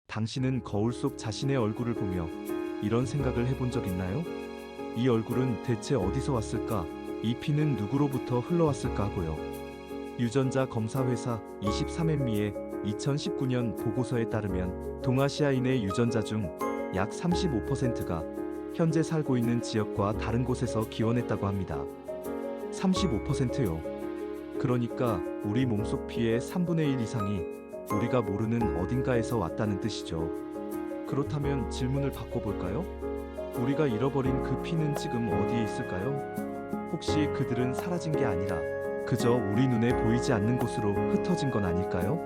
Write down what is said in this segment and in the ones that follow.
당신은 거울 속 자신의 얼굴을 보며 이런 생각을 해본 적 있나요? 이 얼굴은 대체 어디서 왔을까? 이 피는 누구로부터 흘러왔을까 하고요. 유전자 검사 회사 23andme의 2019년 보고서에 따르면 동아시아인의 유전자 중 약 35%가 현재 살고 있는 지역과 다른 곳에서 기원했다고 합니다. 35%요. 그러니까 우리 몸속 피의 3분의 1 이상이 우리가 모르는 어딘가에서 왔다는 뜻이죠. 그렇다면 질문을 바꿔볼까요? 우리가 잃어버린 그 피는 지금 어디에 있을까요? 혹시 그들은 사라진 게 아니라 그저 우리 눈에 보이지 않는 곳으로 흩어진 건 아닐까요?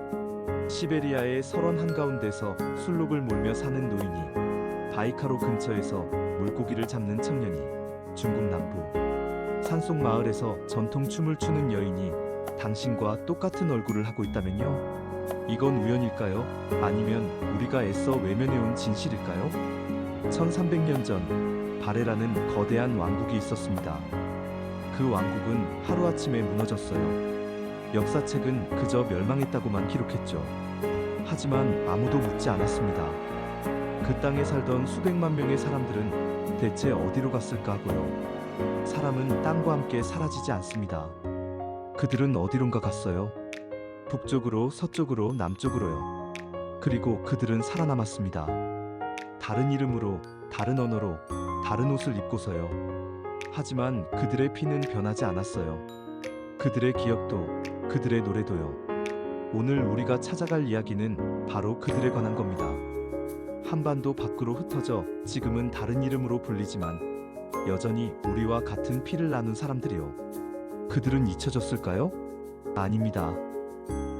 시베리아의 설원 한가운데서 술록을 몰며 사는 노인이, 바이카로 근처에서 물고기를 잡는 청년이, 중국 남부 산속 마을에서 전통 춤을 추는 여인이 당신과 똑같은 얼굴을 하고 있다면요? 이건 우연일까요? 아니면 우리가 애써 외면해온 진실일까요? 1300년 전 바레라는 거대한 왕국이 있었습니다. 그 왕국은 하루아침에 무너졌어요. 역사책은 그저 멸망했다고만 기록했죠. 하지만 아무도 묻지 않았습니다. 그 땅에 살던 수백만 명의 사람들은 대체 어디로 갔을까 하고요. 사람은 땅과 함께 사라지지 않습니다. 그들은 어디론가 갔어요. 북쪽으로, 서쪽으로, 남쪽으로요. 그리고 그들은 살아남았습니다. 다른 이름으로, 다른 언어로, 다른 옷을 입고서요. 하지만 그들의 피는 변하지 않았어요. 그들의 기억도, 그들의 노래도요. 오늘 우리가 찾아갈 이야기는 바로 그들에 관한 겁니다. 한반도 밖으로 흩어져 지금은 다른 이름으로 불리지만 여전히 우리와 같은 피를 나눈 사람들이요. 그들은 잊혀졌을까요? 아닙니다.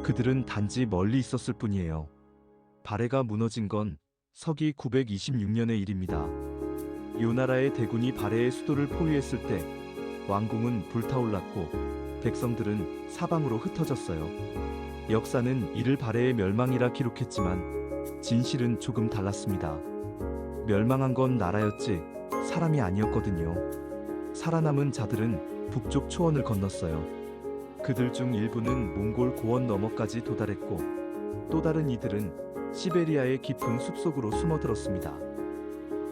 그들은 단지 멀리 있었을 뿐이에요. 바레가 무너진 건 서기 926년의 일입니다. 요나라의 대군이 바레의 수도를 포위했을 때 왕궁은 불타올랐고 백성들은 사방으로 흩어졌어요. 역사는 이를 바레의 멸망이라 기록했지만 진실은 조금 달랐습니다. 멸망한 건 나라였지 사람이 아니었거든요. 살아남은 자들은 북쪽 초원을 건넜어요. 그들 중 일부는 몽골 고원 너머까지 도달했고 또 다른 이들은 시베리아의 깊은 숲속으로 숨어들었습니다.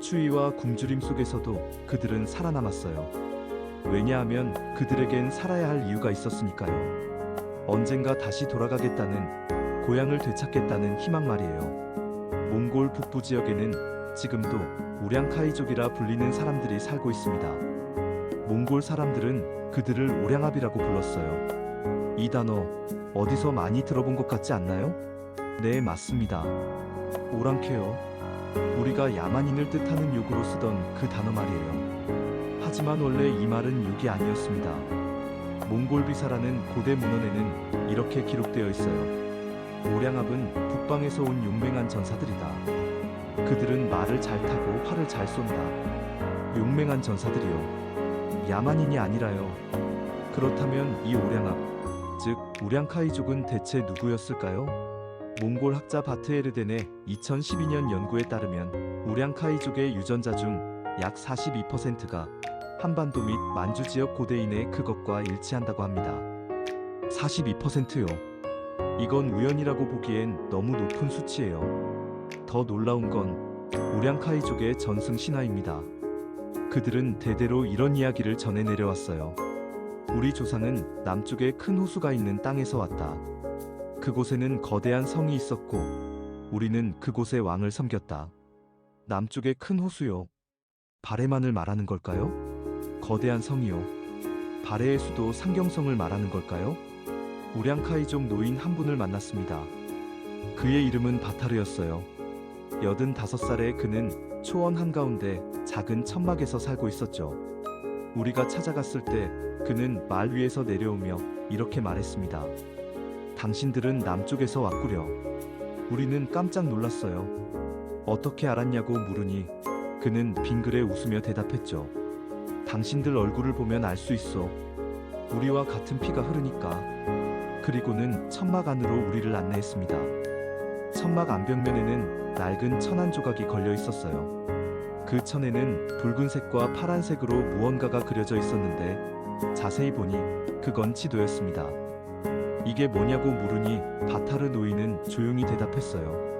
추위와 굶주림 속에서도 그들은 살아남았어요. 왜냐하면 그들에겐 살아야 할 이유가 있었으니까요. 언젠가 다시 돌아가겠다는, 고향을 되찾겠다는 희망 말이에요. 몽골 북부 지역에는 지금도 우량카이족이라 불리는 사람들이 살고 있습니다. 몽골 사람들은 그들을 오량압이라고 불렀어요. 이 단어 어디서 많이 들어본 것 같지 않나요? 네, 맞습니다. 오랑캐요. 우리가 야만인을 뜻하는 욕으로 쓰던 그 단어 말이에요. 하지만 원래 이 말은 욕이 아니었습니다. 몽골 비사라는 고대 문헌에는 이렇게 기록되어 있어요. 오량압은 북방에서 온 용맹한 전사들이다. 그들은 말을 잘 타고 활을 잘 쏜다. 용맹한 전사들이요. 야만인이 아니라요. 그렇다면 이 오량압, 즉 우량카이족은 대체 누구였을까요? 몽골 학자 바트에르덴의 2012년 연구에 따르면 우량카이족의 유전자 중 약 42%가 한반도 및 만주 지역 고대인의 그것과 일치한다고 합니다. 42%요. 이건 우연이라고 보기엔 너무 높은 수치예요. 더 놀라운 건 우량카이족의 전승 신화입니다. 그들은 대대로 이런 이야기를 전해 내려왔어요. 우리 조상은 남쪽에 큰 호수가 있는 땅에서 왔다. 그곳에는 거대한 성이 있었고 우리는 그곳의 왕을 섬겼다. 남쪽에 큰 호수요. 바레만을 말하는 걸까요? 거대한 성이요. 바레의 수도 상경성을 말하는 걸까요? 우량카이족 노인 한 분을 만났습니다. 그의 이름은 바타르였어요. 85살의 그는 초원 한가운데 작은 천막에서 살고 있었죠. 우리가 찾아갔을 때 그는 말 위에서 내려오며 이렇게 말했습니다. 당신들은 남쪽에서 왔구려. 우리는 깜짝 놀랐어요. 어떻게 알았냐고 물으니 그는 빙그레 웃으며 대답했죠. 당신들 얼굴을 보면 알 수 있어. 우리와 같은 피가 흐르니까. 그리고는 천막 안으로 우리를 안내했습니다. 천막 안벽면에는 낡은 천 한 조각이 걸려 있었어요. 그 천에는 붉은색과 파란색으로 무언가가 그려져 있었는데 자세히 보니 그건 지도였습니다. 이게 뭐냐고 물으니 바타르 노인은 조용히 대답했어요.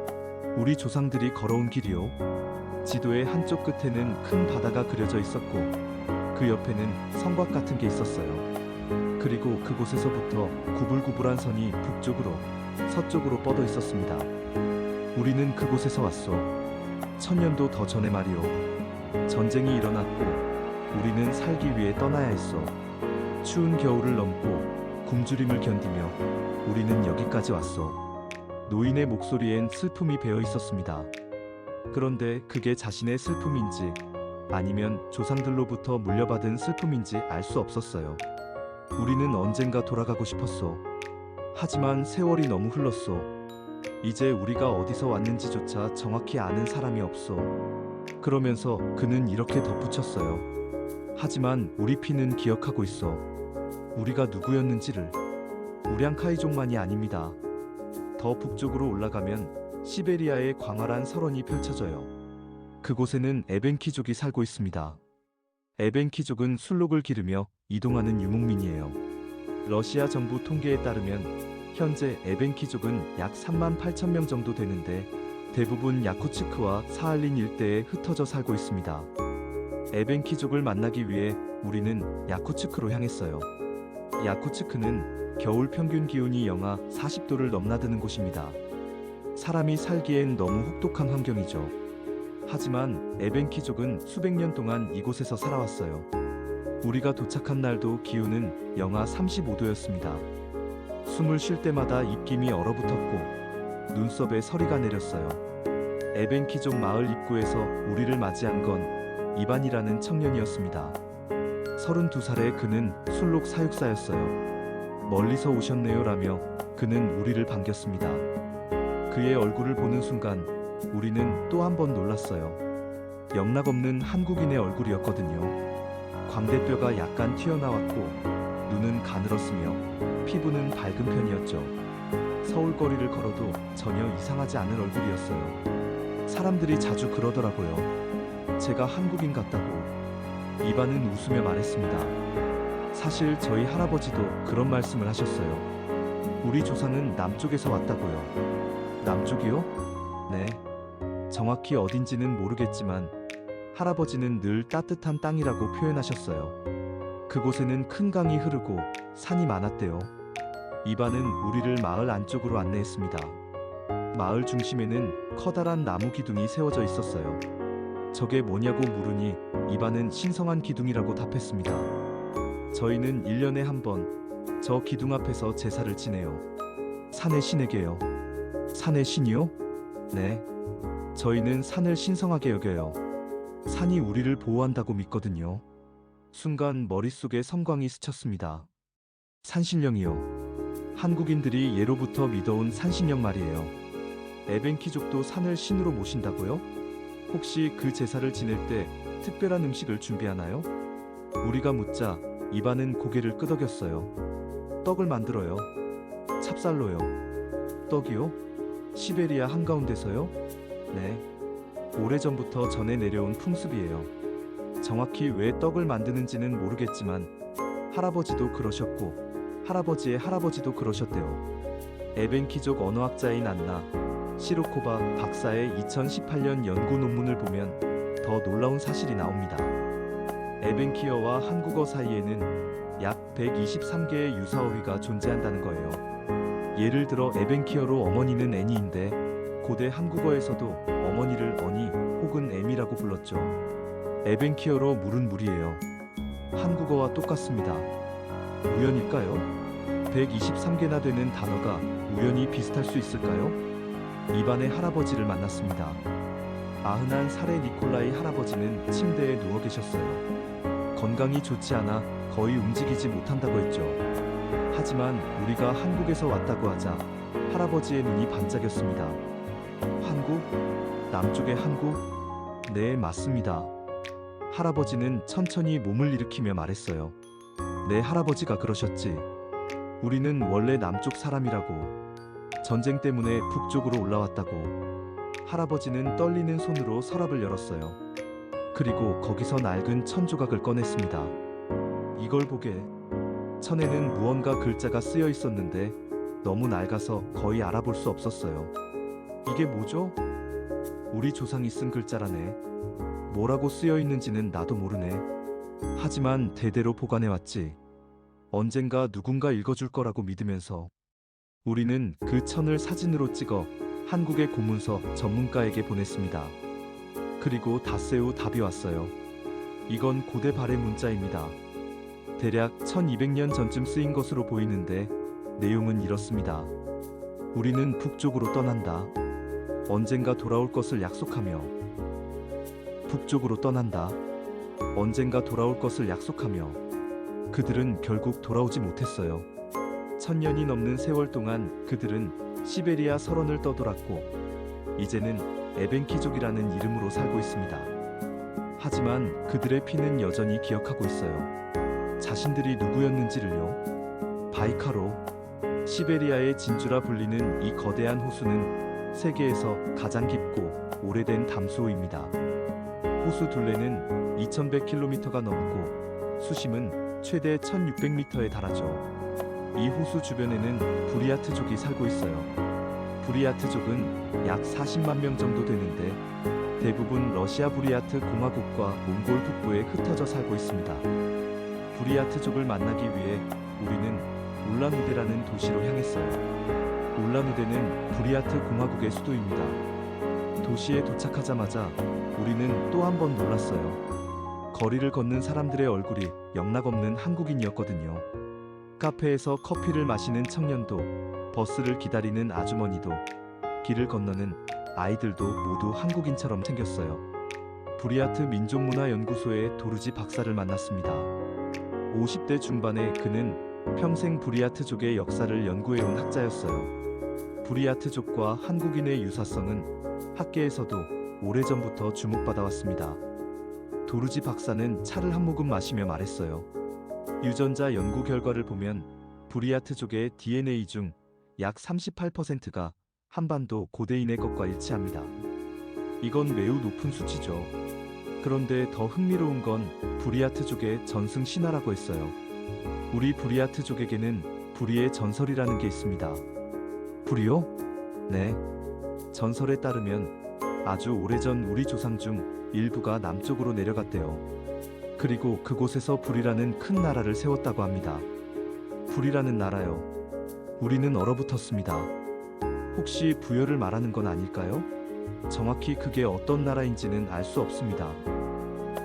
우리 조상들이 걸어온 길이요. 지도의 한쪽 끝에는 큰 바다가 그려져 있었고 그 옆에는 성곽 같은 게 있었어요. 그리고 그곳에서부터 구불구불한 선이 북쪽으로 서쪽으로 뻗어 있었습니다. 우리는 그곳에서 왔소. 1000년도 더 전에 말이오. 전쟁이 일어났고 우리는 살기 위해 떠나야 했소. 추운 겨울을 넘고 굶주림을 견디며 우리는 여기까지 왔소. 노인의 목소리엔 슬픔이 배어 있었습니다. 그런데 그게 자신의 슬픔인지 아니면 조상들로부터 물려받은 슬픔인지 알 수 없었어요. 우리는 언젠가 돌아가고 싶었소. 하지만 세월이 너무 흘렀소. 이제 우리가 어디서 왔는지조차 정확히 아는 사람이 없소. 그러면서 그는 이렇게 덧붙였어요. 하지만 우리 피는 기억하고 있어. 우리가 누구였는지를. 우량카이족만이 아닙니다. 더 북쪽으로 올라가면 시베리아의 광활한 설원이 펼쳐져요. 그곳에는 에벤키족이 살고 있습니다. 에벤키족은 술록을 기르며 이동하는 유목민이에요. 러시아 정부 통계에 따르면 현재 에벤키족은 약 38,000명 정도 되는데 대부분 야쿠츠크와 사할린 일대에 흩어져 살고 있습니다. 에벤키족을 만나기 위해 우리는 야쿠츠크로 향했어요. 야쿠츠크는 겨울 평균 기온이 영하 40도를 넘나드는 곳입니다. 사람이 살기엔 너무 혹독한 환경이죠. 하지만 에벤키족은 수백 년 동안 이곳에서 살아왔어요. 우리가 도착한 날도 기온은 영하 35도였습니다. 숨을 쉴 때마다 입김이 얼어붙었고 눈썹에 서리가 내렸어요. 에벤키족 마을 입구에서 우리를 맞이한 건 이반이라는 청년이었습니다. 32살의 그는 술록 사육사였어요. 멀리서 오셨네요 라며 그는 우리를 반겼습니다. 그의 얼굴을 보는 순간 우리는 또 한 번 놀랐어요. 영락없는 한국인의 얼굴이었거든요. 광대뼈가 약간 튀어나왔고 눈은 가늘었으며 피부는 밝은 편이었죠. 서울 거리를 걸어도 전혀 이상하지 않은 얼굴이었어요. 사람들이 자주 그러더라고요. 제가 한국인 같다고. 이반은 웃으며 말했습니다. 사실 저희 할아버지도 그런 말씀을 하셨어요. 우리 조상은 남쪽에서 왔다고요. 남쪽이요? 네. 정확히 어딘지는 모르겠지만 할아버지는 늘 따뜻한 땅이라고 표현하셨어요. 그곳에는 큰 강이 흐르고 산이 많았대요. 이반은 우리를 마을 안쪽으로 안내했습니다. 마을 중심에는 커다란 나무 기둥이 세워져 있었어요. 저게 뭐냐고 물으니 이반은 신성한 기둥이라고 답했습니다. 저희는 1년에 한 번 저 기둥 앞에서 제사를 지내요. 산의 신에게요. 산의 신이요? 네. 저희는 산을 신성하게 여겨요. 산이 우리를 보호한다고 믿거든요. 순간 머릿속에 섬광이 스쳤습니다. 산신령이요. 한국인들이 예로부터 믿어온 산신령 말이에요. 에벤키족도 산을 신으로 모신다고요? 혹시 그 제사를 지낼 때 특별한 음식을 준비하나요? 우리가 묻자 이반은 고개를 끄덕였어요. 떡을 만들어요. 찹쌀로요. 떡이요? 시베리아 한가운데서요? 네. 오래전부터 전해 내려온 풍습이에요. 정확히 왜 떡을 만드는지는 모르겠지만 할아버지도 그러셨고 할아버지의 할아버지도 그러셨대요. 에벤키족 언어학자인 안나 시로코바 박사의 2018년 연구 논문을 보면 더 놀라운 사실이 나옵니다. 에벤키어와 한국어 사이에는 약 123개의 유사어휘가 존재한다는 거예요. 예를 들어 에벤키어로 어머니는 애니인데 고대 한국어에서도 어머니를 어니 혹은 애미라고 불렀죠. 에벤키어로 물은 물이에요. 한국어와 똑같습니다. 우연일까요? 123개나 되는 단어가 우연히 비슷할 수 있을까요? 이반의 할아버지를 만났습니다. 91살의 니콜라이 할아버지는 침대에 누워 계셨어요. 건강이 좋지 않아 거의 움직이지 못한다고 했죠. 하지만 우리가 한국에서 왔다고 하자 할아버지의 눈이 반짝였습니다. 한국? 남쪽의 한국? 네, 맞습니다. 할아버지는 천천히 몸을 일으키며 말했어요. 내 할아버지가 그러셨지. 우리는 원래 남쪽 사람이라고. 전쟁 때문에 북쪽으로 올라왔다고. 할아버지는 떨리는 손으로 서랍을 열었어요. 그리고 거기서 낡은 천 조각을 꺼냈습니다. 이걸 보게. 천에는 무언가 글자가 쓰여 있었는데 너무 낡아서 거의 알아볼 수 없었어요. 이게 뭐죠? 우리 조상이 쓴 글자라네. 뭐라고 쓰여 있는지는 나도 모르네. 하지만 대대로 보관해왔지. 언젠가 누군가 읽어줄 거라고 믿으면서 우리는 그 천을 사진으로 찍어 한국의 고문서 전문가에게 보냈습니다. 그리고 닷새 후 답이 왔어요. 이건 고대 발해 문자입니다. 대략 1200년 전쯤 쓰인 것으로 보이는데 내용은 이렇습니다. 우리는 북쪽으로 떠난다. 언젠가 돌아올 것을 약속하며. 북쪽으로 떠난다. 언젠가 돌아올 것을 약속하며. 그들은 결국 돌아오지 못했어요. 1000년이 넘는 세월 동안 그들은 시베리아 설원을 떠돌았고 이제는 에벤키족이라는 이름으로 살고 있습니다. 하지만 그들의 피는 여전히 기억하고 있어요. 자신들이 누구였는지를요. 바이카로, 시베리아의 진주라 불리는 이 거대한 호수는 세계에서 가장 깊고 오래된 담수호입니다. 호수 둘레는 2100km가 넘고 수심은 최대 1600m에 달하죠. 이 호수 주변에는 부리아트족이 살고 있어요. 부리아트족은 약 40만 명 정도 되는데 대부분 러시아 부리아트 공화국과 몽골 북부에 흩어져 살고 있습니다. 부리아트족을 만나기 위해 우리는 울란우데라는 도시로 향했어요. 울란우데는 부리아트 공화국의 수도입니다. 도시에 도착하자마자 우리는 또 한 번 놀랐어요. 거리를 걷는 사람들의 얼굴이 영락없는 한국인이었거든요. 카페에서 커피를 마시는 청년도, 버스를 기다리는 아주머니도, 길을 건너는 아이들도 모두 한국인처럼 생겼어요. 부리아트 민족문화연구소의 도르지 박사를 만났습니다. 50대 중반의 그는 평생 부리아트족의 역사를 연구해온 학자였어요. 부리아트족과 한국인의 유사성은 학계에서도 오래전부터 주목받아왔습니다. 도르지 박사는 차를 한 모금 마시며 말했어요. 유전자 연구 결과를 보면 부리아트족의 DNA 중 약 38%가 한반도 고대인의 것과 일치합니다. 이건 매우 높은 수치죠. 그런데 더 흥미로운 건 부리아트족의 전승 신화라고 했어요. 우리 부리아트족에게는 부리의 전설이라는 게 있습니다. 부리요? 네. 전설에 따르면 아주 오래전 우리 조상 중 일부가 남쪽으로 내려갔대요. 그리고 그곳에서 부리라는 큰 나라를 세웠다고 합니다. 부리라는 나라요. 우리는 얼어붙었습니다. 혹시 부여를 말하는 건 아닐까요? 정확히 그게 어떤 나라인지는 알 수 없습니다.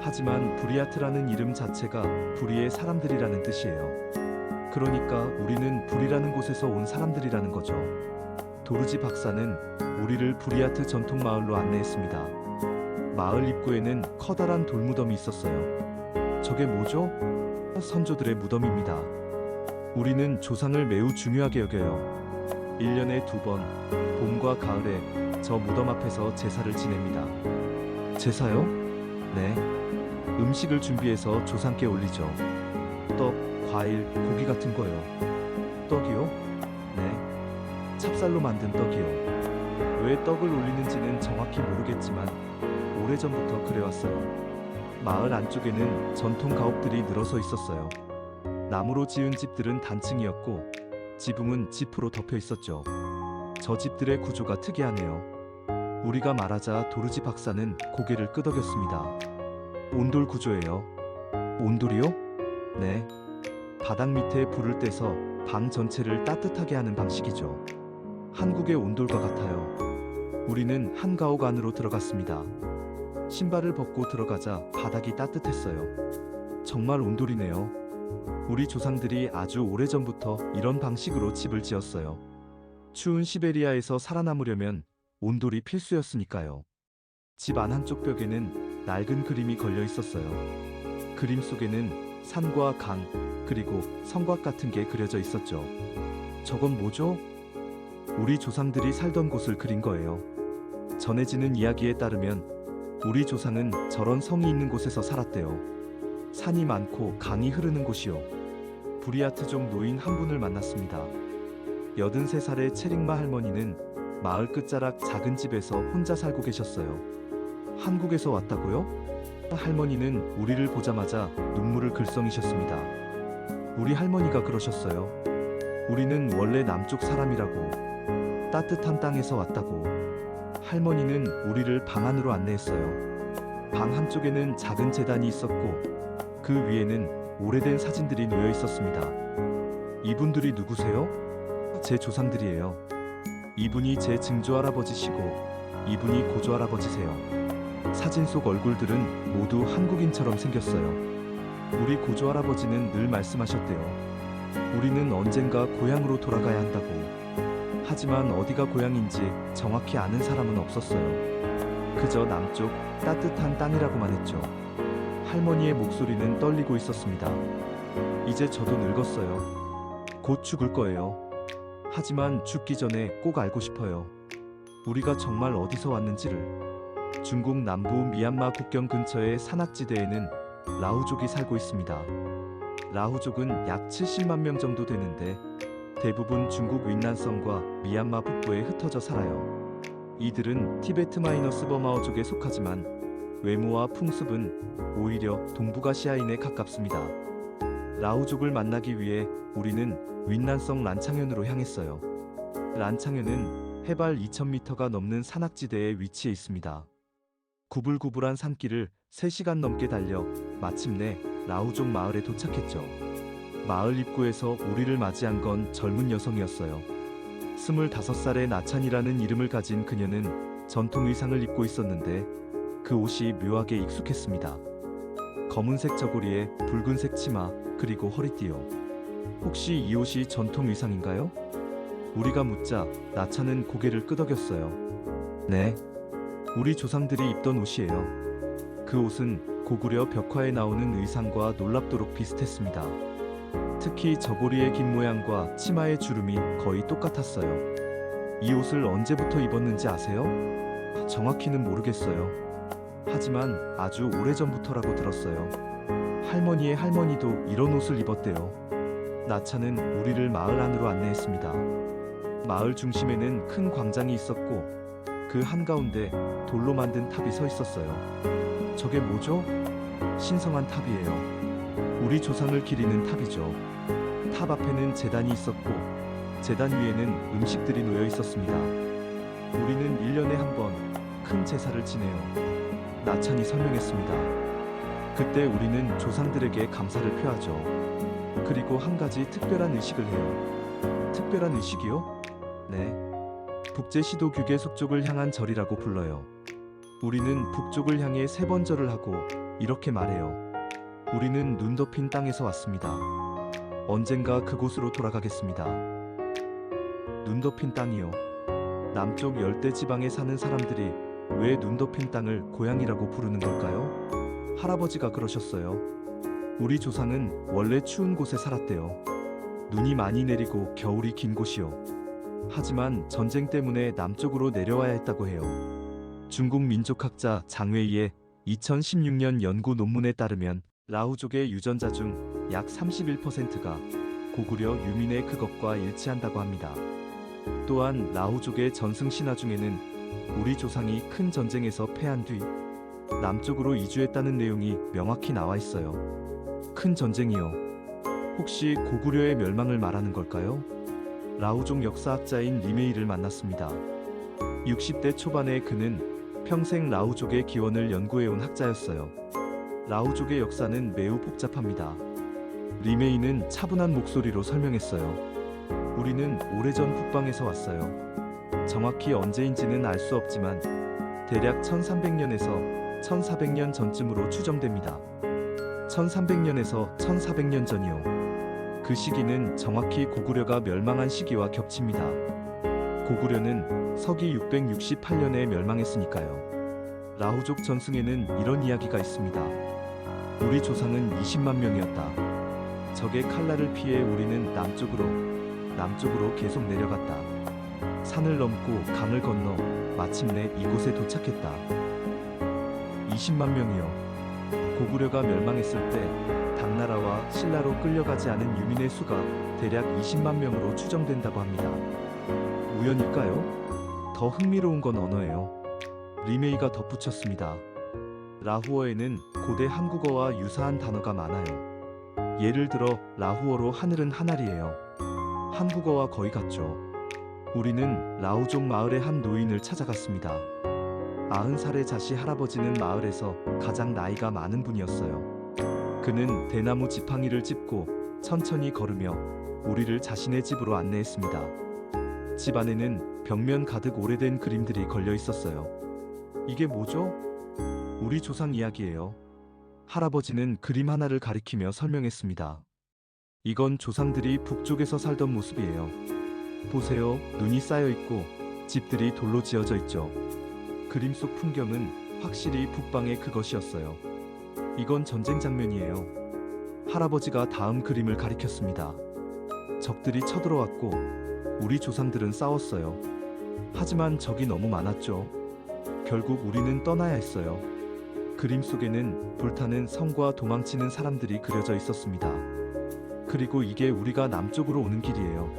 하지만 부리아트라는 이름 자체가 부리의 사람들이라는 뜻이에요. 그러니까 우리는 부리라는 곳에서 온 사람들이라는 거죠. 도르지 박사는 우리를 부리아트 전통 마을로 안내했습니다. 마을 입구에는 커다란 돌무덤이 있었어요. 저게 뭐죠? 선조들의 무덤입니다. 우리는 조상을 매우 중요하게 여겨요. 1년에 2번, 봄과 가을에 저 무덤 앞에서 제사를 지냅니다. 제사요? 네. 음식을 준비해서 조상께 올리죠. 떡, 과일, 고기 같은 거요. 떡이요? 네. 찹쌀로 만든 떡이요. 왜 떡을 올리는지는 정확히 모르겠지만 오래전부터 그래왔어요. 마을 안쪽에는 전통 가옥들이 늘어서 있었어요. 나무로 지은 집들은 단층이었고 지붕은 지프로 덮여 있었죠. 저 집들의 구조가 특이하네요. 우리가 말하자 도르지 박사는 고개를 끄덕였습니다. 온돌 구조예요. 온돌이요? 네. 바닥 밑에 불을 떼서 방 전체를 따뜻하게 하는 방식이죠. 한국의 온돌과 같아요. 우리는 한 가옥 안으로 들어갔습니다. 신발을 벗고 들어가자 바닥이 따뜻했어요. 정말 온돌이네요. 우리 조상들이 아주 오래전부터 이런 방식으로 집을 지었어요. 추운 시베리아에서 살아남으려면 온돌이 필수였으니까요. 집 안 한쪽 벽에는 낡은 그림이 걸려 있었어요. 그림 속에는 산과 강, 그리고 성곽 같은 게 그려져 있었죠. 저건 뭐죠? 우리 조상들이 살던 곳을 그린 거예요. 전해지는 이야기에 따르면 우리 조상은 저런 성이 있는 곳에서 살았대요. 산이 많고 강이 흐르는 곳이요. 부리아트족 노인 한 분을 만났습니다. 83살의 체릭마 할머니는 마을 끝자락 작은 집에서 혼자 살고 계셨어요. 한국에서 왔다고요? 할머니는 우리를 보자마자 눈물을 글썽이셨습니다. 우리 할머니가 그러셨어요. 우리는 원래 남쪽 사람이라고, 따뜻한 땅에서 왔다고. 할머니는 우리를 방 안으로 안내했어요. 방 한쪽에는 작은 제단이 있었고 그 위에는 오래된 사진들이 놓여 있었습니다. 이분들이 누구세요? 제 조상들이에요. 이분이 제 증조할아버지시고 이분이 고조할아버지세요. 사진 속 얼굴들은 모두 한국인처럼 생겼어요. 우리 고조할아버지는 늘 말씀하셨대요. 우리는 언젠가 고향으로 돌아가야 한다고. 하지만 어디가 고향인지 정확히 아는 사람은 없었어요. 그저 남쪽 따뜻한 땅이라고만 했죠. 할머니의 목소리는 떨리고 있었습니다. 이제 저도 늙었어요. 곧 죽을 거예요. 하지만 죽기 전에 꼭 알고 싶어요. 우리가 정말 어디서 왔는지를. 중국 남부 미얀마 국경 근처의 산악지대에는 라후족이 살고 있습니다. 라후족은 약 70만 명 정도 되는데 대부분 중국 윈난성과 미얀마 북부에 흩어져 살아요. 이들은 티베트 마이너스 버마어족에 속하지만 외모와 풍습은 오히려 동북아시아인에 가깝습니다. 라후족을 만나기 위해 우리는 윈난성 란창현으로 향했어요. 란창현은 해발 2000m가 넘는 산악지대에 위치해 있습니다. 구불구불한 산길을 3시간 넘게 달려 마침내 라후족 마을에 도착했죠. 마을 입구에서 우리를 맞이한 건 젊은 여성이었어요. 25살의 나찬이라는 이름을 가진 그녀는 전통 의상을 입고 있었는데 그 옷이 묘하게 익숙했습니다. 검은색 저고리에 붉은색 치마 그리고 허리띠요. 혹시 이 옷이 전통 의상인가요? 우리가 묻자 나찬은 고개를 끄덕였어요. 네, 우리 조상들이 입던 옷이에요. 그 옷은 고구려 벽화에 나오는 의상과 놀랍도록 비슷했습니다. 특히 저고리의 긴 모양과 치마의 주름이 거의 똑같았어요. 이 옷을 언제부터 입었는지 아세요? 정확히는 모르겠어요. 하지만 아주 오래전부터라고 들었어요. 할머니의 할머니도 이런 옷을 입었대요. 나찬은 우리를 마을 안으로 안내했습니다. 마을 중심에는 큰 광장이 있었고 그 한가운데 돌로 만든 탑이 서 있었어요. 저게 뭐죠? 신성한 탑이에요. 우리 조상을 기리는 탑이죠. 탑 앞에는 제단이 있었고 제단 위에는 음식들이 놓여 있었습니다. 우리는 1년에 한 번 큰 제사를 지내요. 나찬이 설명했습니다. 그때 우리는 조상들에게 감사를 표하죠. 그리고 한 가지 특별한 의식을 해요. 특별한 의식이요? 네. 북제 시도 규계 숙족을 향한 절이라고 불러요. 우리는 북쪽을 향해 3번 절을 하고 이렇게 말해요. 우리는 눈 덮인 땅에서 왔습니다. 언젠가 그곳으로 돌아가겠습니다. 눈 덮인 땅이요. 남쪽 열대 지방에 사는 사람들이 왜 눈 덮인 땅을 고향이라고 부르는 걸까요? 할아버지가 그러셨어요. 우리 조상은 원래 추운 곳에 살았대요. 눈이 많이 내리고 겨울이 긴 곳이요. 하지만 전쟁 때문에 남쪽으로 내려와야 했다고 해요. 중국 민족학자 장웨이의 2016년 연구 논문에 따르면 라후족의 유전자 중 약 31%가 고구려 유민의 그것과 일치한다고 합니다. 또한 라후족의 전승 신화 중에는 우리 조상이 큰 전쟁에서 패한 뒤 남쪽으로 이주했다는 내용이 명확히 나와 있어요. 큰 전쟁이요. 혹시 고구려의 멸망을 말하는 걸까요? 라후족 역사학자인 리메이를 만났습니다. 60대 초반에 그는 평생 라후족의 기원을 연구해온 학자였어요. 라후족의 역사는 매우 복잡합니다. 리메이는 차분한 목소리로 설명했어요. 우리는 오래전 북방에서 왔어요. 정확히 언제인지는 알 수 없지만 대략 1300년에서 1400년 전쯤으로 추정됩니다. 1300년에서 1400년 전이요. 그 시기는 정확히 고구려가 멸망한 시기와 겹칩니다. 고구려는 서기 668년에 멸망했으니까요. 라후족 전승에는 이런 이야기가 있습니다. 우리 조상은 20만 명이었다. 적의 칼날을 피해 우리는 남쪽으로 계속 내려갔다. 산을 넘고 강을 건너 마침내 이곳에 도착했다. 20만 명이요. 고구려가 멸망했을 때 당나라와 신라로 끌려가지 않은 유민의 수가 대략 20만 명으로 추정된다고 합니다. 우연일까요? 더 흥미로운 건 언어예요. 리메이가 덧붙였습니다. 라후어에는 고대 한국어와 유사한 단어가 많아요. 예를 들어 라후어로 하늘은 하늘이에요. 한국어와 거의 같죠. 우리는 라후족 마을의 한 노인을 찾아갔습니다. 90살의 자씨 할아버지는 마을에서 가장 나이가 많은 분이었어요. 그는 대나무 지팡이를 짚고 천천히 걸으며 우리를 자신의 집으로 안내했습니다. 집 안에는 벽면 가득 오래된 그림들이 걸려 있었어요. 이게 뭐죠? 우리 조상 이야기예요. 할아버지는 그림 하나를 가리키며 설명했습니다. 이건 조상들이 북쪽에서 살던 모습이에요. 보세요. 눈이 쌓여 있고 집들이 돌로 지어져 있죠. 그림 속 풍경은 확실히 북방의 그것이었어요. 이건 전쟁 장면이에요. 할아버지가 다음 그림을 가리켰습니다. 적들이 쳐들어왔고 우리 조상들은 싸웠어요. 하지만 적이 너무 많았죠. 결국 우리는 떠나야 했어요. 그림 속에는 불타는 성과 도망치는 사람들이 그려져 있었습니다. 그리고 이게 우리가 남쪽으로 오는 길이에요.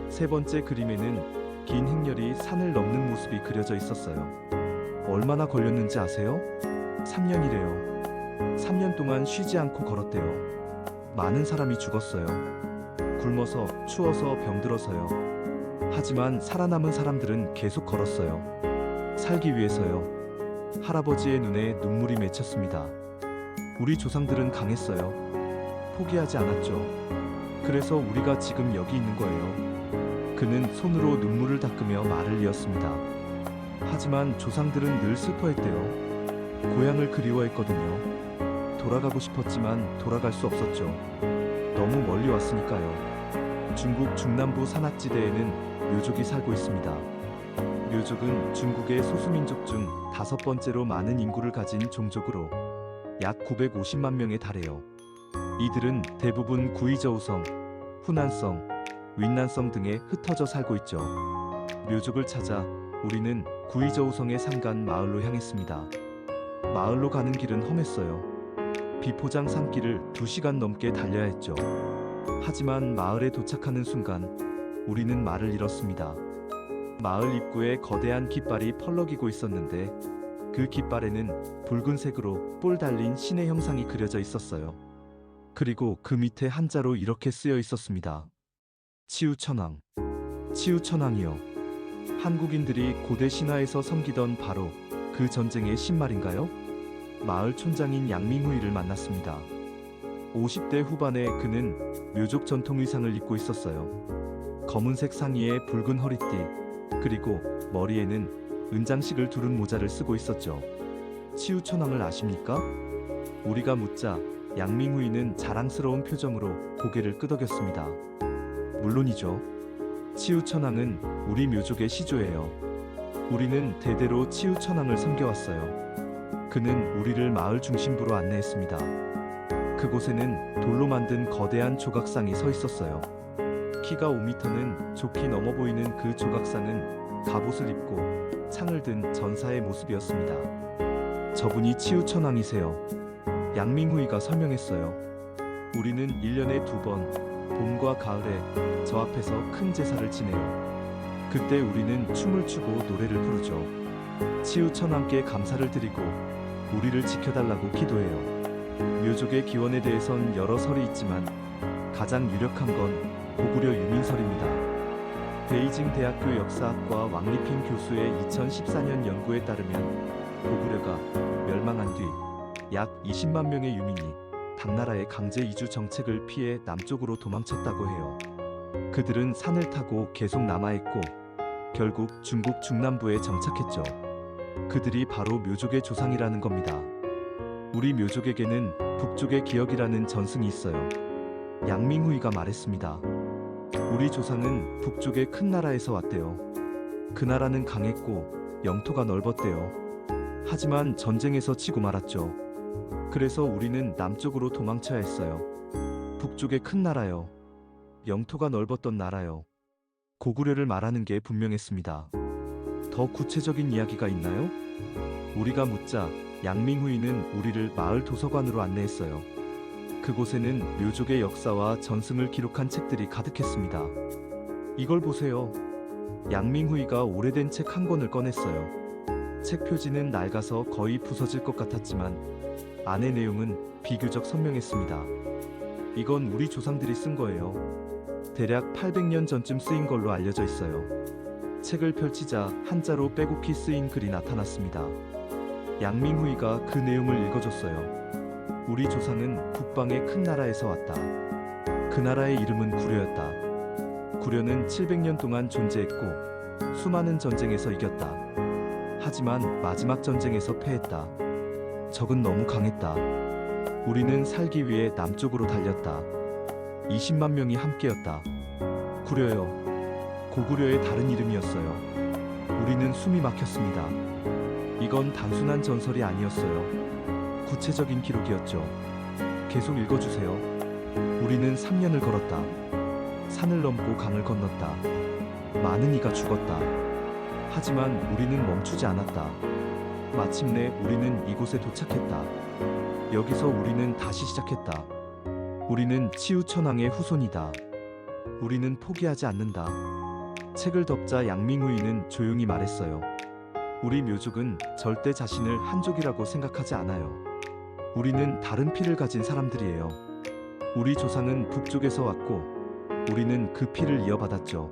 세 번째 그림에는 긴 행렬이 산을 넘는 모습이 그려져 있었어요. 얼마나 걸렸는지 아세요? 3년이래요. 3년 동안 쉬지 않고 걸었대요. 많은 사람이 죽었어요. 굶어서, 추워서, 병들어서요. 하지만 살아남은 사람들은 계속 걸었어요. 살기 위해서요. 할아버지의 눈에 눈물이 맺혔습니다. 우리 조상들은 강했어요. 포기하지 않았죠. 그래서 우리가 지금 여기 있는 거예요. 그는 손으로 눈물을 닦으며 말을 이었습니다. 하지만 조상들은 늘 슬퍼했대요. 고향을 그리워했거든요. 돌아가고 싶었지만 돌아갈 수 없었죠. 너무 멀리 왔으니까요. 중국 중남부 산악지대에는 묘족이 살고 있습니다. 묘족은 중국의 소수민족 중 5번째로 많은 인구를 가진 종족으로 약 950만 명에 달해요. 이들은 대부분 구이저우성, 후난성, 윈난성 등에 흩어져 살고 있죠. 묘족을 찾아 우리는 구이저우성의 산간 마을로 향했습니다. 마을로 가는 길은 험했어요. 비포장 산길을 2시간 넘게 달려야 했죠. 하지만 마을에 도착하는 순간 우리는 말을 잃었습니다. 마을 입구에 거대한 깃발이 펄럭이고 있었는데 그 깃발에는 붉은색으로 뿔 달린 신의 형상이 그려져 있었어요. 그리고 그 밑에 한자로 이렇게 쓰여 있었습니다. 치우천왕. 치우천왕이요. 한국인들이 고대 신화에서 섬기던 바로 그 전쟁의 신 말인가요? 마을 촌장인 양밍후이를 만났습니다. 50대 후반에 그는 묘족 전통 의상을 입고 있었어요. 검은색 상의에 붉은 허리띠, 그리고 머리에는 은장식을 두른 모자를 쓰고 있었죠. 치우천왕을 아십니까? 우리가 묻자 양밍후이는 자랑스러운 표정으로 고개를 끄덕였습니다. 물론이죠. 치우천왕은 우리 묘족의 시조예요. 우리는 대대로 치우천왕을 섬겨왔어요. 그는 우리를 마을 중심부로 안내했습니다. 그곳에는 돌로 만든 거대한 조각상이 서 있었어요. 키가 5m는 좋게 넘어 보이는 그 조각상은 갑옷을 입고 창을 든 전사의 모습이었습니다. 저분이 치우천왕이세요. 양밍후이가 설명했어요. 우리는 1년에 2번, 봄과 가을에 저 앞에서 큰 제사를 지내요. 그때 우리는 춤을 추고 노래를 부르죠. 치우천왕께 감사를 드리고 우리를 지켜달라고 기도해요. 묘족의 기원에 대해선 여러 설이 있지만 가장 유력한 건 고구려 유민설입니다. 베이징 대학교 역사학과 왕리핑 교수의 2014년 연구에 따르면 고구려가 멸망한 뒤 약 20만 명의 유민이 당나라의 강제 이주 정책을 피해 남쪽으로 도망쳤다고 해요. 그들은 산을 타고 계속 남하했고 결국 중국 중남부에 정착했죠. 그들이 바로 묘족의 조상이라는 겁니다. 우리 묘족에게는 북쪽의 기억이라는 전승이 있어요. 양밍후이가 말했습니다. 우리 조상은 북쪽의 큰 나라에서 왔대요. 그 나라는 강했고 영토가 넓었대요. 하지만 전쟁에서 치고 말았죠. 그래서 우리는 남쪽으로 도망쳐야 했어요. 북쪽의 큰 나라요. 영토가 넓었던 나라요. 고구려를 말하는 게 분명했습니다. 더 구체적인 이야기가 있나요? 우리가 묻자 양밍후이는 우리를 마을 도서관으로 안내했어요. 그곳에는 묘족의 역사와 전승을 기록한 책들이 가득했습니다. 이걸 보세요. 양밍후이가 오래된 책 한 권을 꺼냈어요. 책 표지는 낡아서 거의 부서질 것 같았지만 안의 내용은 비교적 선명했습니다. 이건 우리 조상들이 쓴 거예요. 대략 800년 전쯤 쓰인 걸로 알려져 있어요. 책을 펼치자 한자로 빼곡히 쓰인 글이 나타났습니다. 양밍후이가 그 내용을 읽어줬어요. 우리 조상은 북방의 큰 나라에서 왔다. 그 나라의 이름은 구려였다. 구려는 700년 동안 존재했고 수많은 전쟁에서 이겼다. 하지만 마지막 전쟁에서 패했다. 적은 너무 강했다. 우리는 살기 위해 남쪽으로 달렸다. 20만 명이 함께였다. 구려요. 고구려의 다른 이름이었어요. 우리는 숨이 막혔습니다. 이건 단순한 전설이 아니었어요. 구체적인 기록이었죠. 계속 읽어주세요. 우리는 3년을 걸었다. 산을 넘고 강을 건넜다. 많은 이가 죽었다. 하지만 우리는 멈추지 않았다. 마침내 우리는 이곳에 도착했다. 여기서 우리는 다시 시작했다. 우리는 치우천왕의 후손이다. 우리는 포기하지 않는다. 책을 덮자 양밍후이는 조용히 말했어요. 우리 묘족은 절대 자신을 한족이라고 생각하지 않아요. 우리는 다른 피를 가진 사람들이에요. 우리 조상은 북쪽에서 왔고 우리는 그 피를 이어받았죠.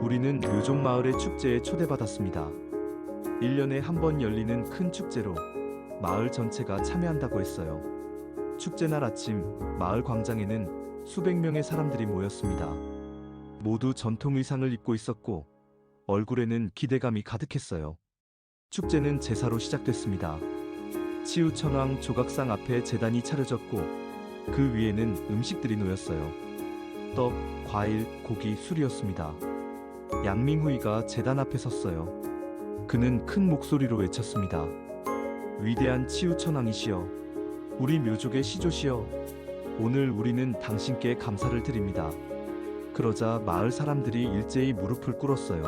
우리는 묘족 마을의 축제에 초대받았습니다. 1년에 한 번 열리는 큰 축제로 마을 전체가 참여한다고 했어요. 축제날 아침 마을 광장에는 수백 명의 사람들이 모였습니다. 모두 전통 의상을 입고 있었고 얼굴에는 기대감이 가득했어요. 축제는 제사로 시작됐습니다. 치우천왕 조각상 앞에 제단이 차려졌고 그 위에는 음식들이 놓였어요. 떡, 과일, 고기, 술이었습니다. 양밍후이가 제단 앞에 섰어요. 그는 큰 목소리로 외쳤습니다. 위대한 치우천왕이시여, 우리 묘족의 시조시여, 오늘 우리는 당신께 감사를 드립니다. 그러자 마을 사람들이 일제히 무릎을 꿇었어요.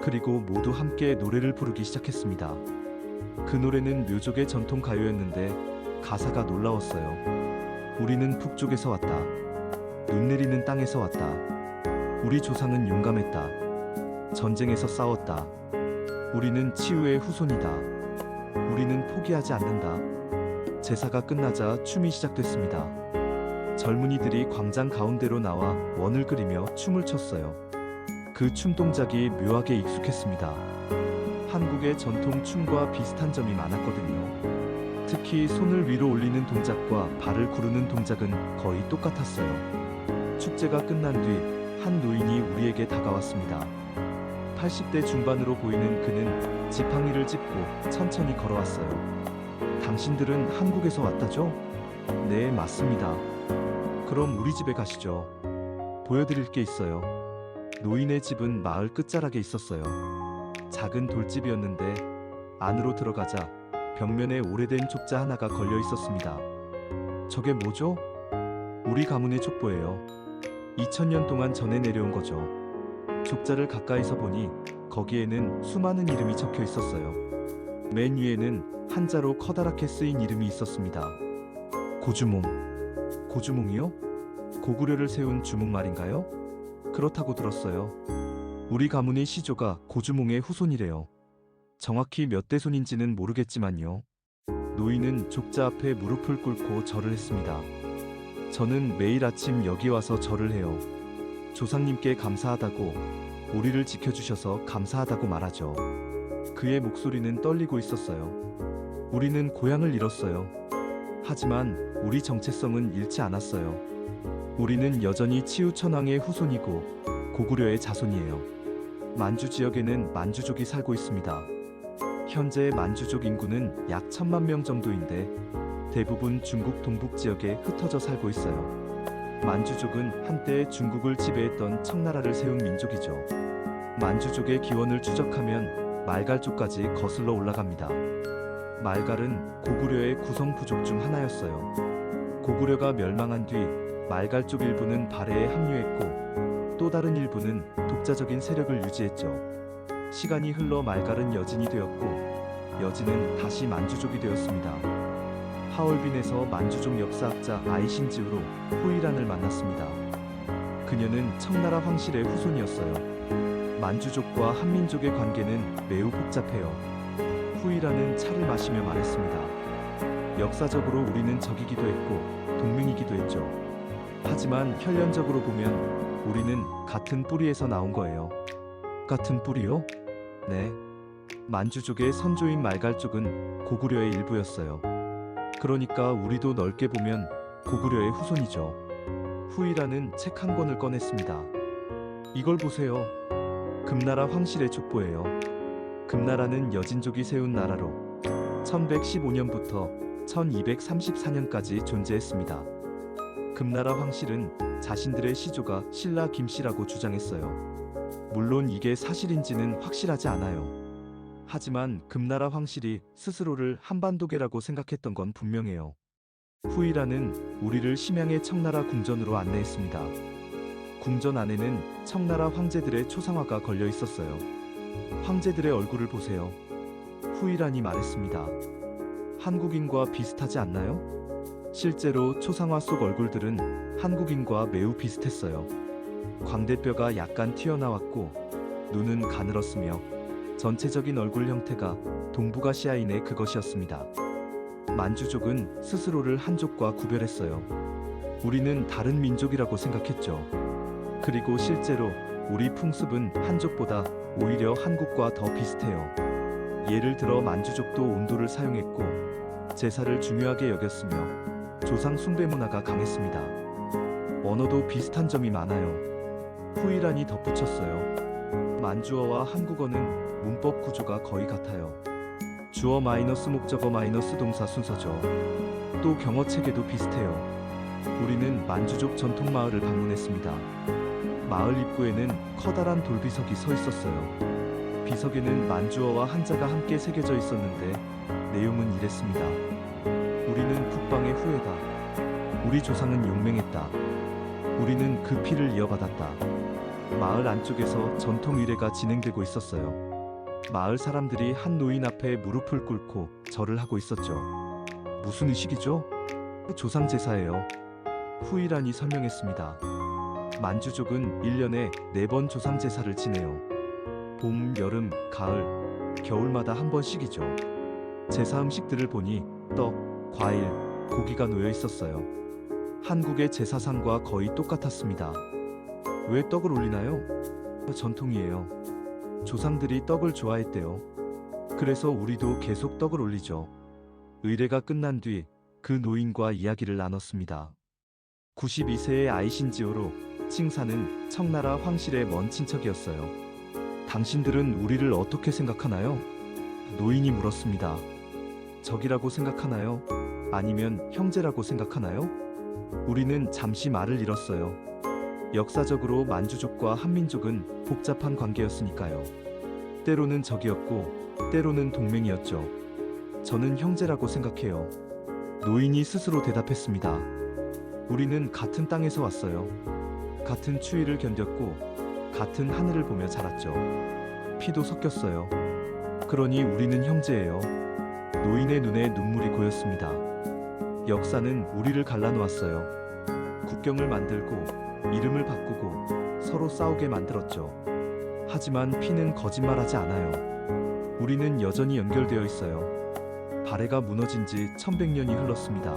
그리고 모두 함께 노래를 부르기 시작했습니다. 그 노래는 묘족의 전통 가요였는데 가사가 놀라웠어요. 우리는 북쪽에서 왔다. 눈 내리는 땅에서 왔다. 우리 조상은 용감했다. 전쟁에서 싸웠다. 우리는 치유의 후손이다. 우리는 포기하지 않는다. 제사가 끝나자 춤이 시작됐습니다. 젊은이들이 광장 가운데로 나와 원을 그리며 춤을 췄어요. 그 춤 동작이 묘하게 익숙했습니다. 한국의 전통 춤과 비슷한 점이 많았거든요. 특히 손을 위로 올리는 동작과 발을 구르는 동작은 거의 똑같았어요. 축제가 끝난 뒤 한 노인이 우리에게 다가왔습니다. 80대 중반으로 보이는 그는 지팡이를 짚고 천천히 걸어왔어요. 당신들은 한국에서 왔다죠? 네, 맞습니다. 그럼 우리 집에 가시죠. 보여드릴 게 있어요. 노인의 집은 마을 끝자락에 있었어요. 작은 돌집이었는데 안으로 들어가자 벽면에 오래된 족자 하나가 걸려 있었습니다. 저게 뭐죠? 우리 가문의 족보예요. 2000년 동안 전해 내려온 거죠. 족자를 가까이서 보니 거기에는 수많은 이름이 적혀 있었어요. 맨 위에는 한자로 커다랗게 쓰인 이름이 있었습니다. 고주몽. 고주몽이요? 고구려를 세운 주몽 말인가요? 그렇다고 들었어요. 우리 가문의 시조가 고주몽의 후손이래요. 정확히 몇 대손인지는 모르겠지만요. 노인은 족자 앞에 무릎을 꿇고 절을 했습니다. 저는 매일 아침 여기 와서 절을 해요. 조상님께 감사하다고, 우리를 지켜주셔서 감사하다고 말하죠. 그의 목소리는 떨리고 있었어요. 우리는 고향을 잃었어요. 하지만 우리 정체성은 잃지 않았어요. 우리는 여전히 치우천왕의 후손이고 고구려의 자손이에요. 만주 지역에는 만주족이 살고 있습니다. 현재 만주족 인구는 약 1000만 명 정도인데 대부분 중국 동북 지역에 흩어져 살고 있어요. 만주족은 한때 중국을 지배했던 청나라를 세운 민족이죠. 만주족의 기원을 추적하면 말갈족까지 거슬러 올라갑니다. 말갈은 고구려의 구성 부족 중 하나였어요. 고구려가 멸망한 뒤 말갈족 일부는 발해에 합류했고 또 다른 일부는 독자적인 세력을 유지했죠. 시간이 흘러 말갈은 여진이 되었고 여진은 다시 만주족이 되었습니다. 하얼빈에서 만주족 역사학자 아이신즈우로 후이란을 만났습니다. 그녀는 청나라 황실의 후손이었어요. 만주족과 한민족의 관계는 매우 복잡해요. 후이란은 차를 마시며 말했습니다. 역사적으로 우리는 적이기도 했고 동맹이기도 했죠. 하지만 혈연적으로 보면 우리는 같은 뿌리에서 나온 거예요. 같은 뿌리요? 네. 만주족의 선조인 말갈족은 고구려의 일부였어요. 그러니까 우리도 넓게 보면 고구려의 후손이죠. 후이라는 책 한 권을 꺼냈습니다. 이걸 보세요. 금나라 황실의 족보예요. 금나라는 여진족이 세운 나라로 1115년부터 1234년까지 존재했습니다. 금나라 황실은 자신들의 시조가 신라 김씨라고 주장했어요. 물론 이게 사실인지는 확실하지 않아요. 하지만 금나라 황실이 스스로를 한반도계라고 생각했던 건 분명해요. 후이라는 우리를 심양의 청나라 궁전으로 안내했습니다. 궁전 안에는 청나라 황제들의 초상화가 걸려 있었어요. 황제들의 얼굴을 보세요. 후이란이 말했습니다. 한국인과 비슷하지 않나요? 실제로 초상화 속 얼굴들은 한국인과 매우 비슷했어요. 광대뼈가 약간 튀어나왔고 눈은 가늘었으며 전체적인 얼굴 형태가 동북아시아인의 그것이었습니다. 만주족은 스스로를 한족과 구별했어요. 우리는 다른 민족이라고 생각했죠. 그리고 실제로 우리 풍습은 한족보다 오히려 한국과 더 비슷해요. 예를 들어 만주족도 온도를 사용했고 제사를 중요하게 여겼으며 조상 숭배 문화가 강했습니다. 언어도 비슷한 점이 많아요. 후이란이 덧붙였어요. 만주어와 한국어는 문법 구조가 거의 같아요. 주어 마이너스 목적어 마이너스 동사 순서죠. 또 경어 체계도 비슷해요. 우리는 만주족 전통 마을을 방문했습니다. 마을 입구에는 커다란 돌비석이 서 있었어요. 비석에는 만주어와 한자가 함께 새겨져 있었는데 내용은 이랬습니다. 우리는 북방의 후예다. 우리 조상은 용맹했다. 우리는 그 피를 이어받았다. 마을 안쪽에서 전통 의례가 진행되고 있었어요. 마을 사람들이 한 노인 앞에 무릎을 꿇고 절을 하고 있었죠. 무슨 의식이죠? 조상 제사예요. 후이란이 설명했습니다. 만주족은 1년에 4번 조상 제사를 지내요. 봄, 여름, 가을, 겨울마다 한 번씩이죠. 제사 음식들을 보니 떡, 과일, 고기가 놓여 있었어요. 한국의 제사상과 거의 똑같았습니다. 왜 떡을 올리나요? 전통이에요. 조상들이 떡을 좋아했대요. 그래서 우리도 계속 떡을 올리죠. 의례가 끝난 뒤 그 노인과 이야기를 나눴습니다. 92세의 아이신지오로 칭사는 청나라 황실의 먼 친척이었어요. 당신들은 우리를 어떻게 생각하나요? 노인이 물었습니다. 적이라고 생각하나요? 아니면 형제라고 생각하나요? 우리는 잠시 말을 잃었어요. 역사적으로 만주족과 한민족은 복잡한 관계였으니까요. 때로는 적이었고 때로는 동맹이었죠. 저는 형제라고 생각해요. 노인이 스스로 대답했습니다. 우리는 같은 땅에서 왔어요. 같은 추위를 견뎠고 같은 하늘을 보며 자랐죠. 피도 섞였어요. 그러니 우리는 형제예요. 노인의 눈에 눈물이 고였습니다. 역사는 우리를 갈라놓았어요. 국경을 만들고 이름을 바꾸고 서로 싸우게 만들었죠. 하지만 피는 거짓말하지 않아요. 우리는 여전히 연결되어 있어요. 발해가 무너진 지 1100년이 흘렀습니다.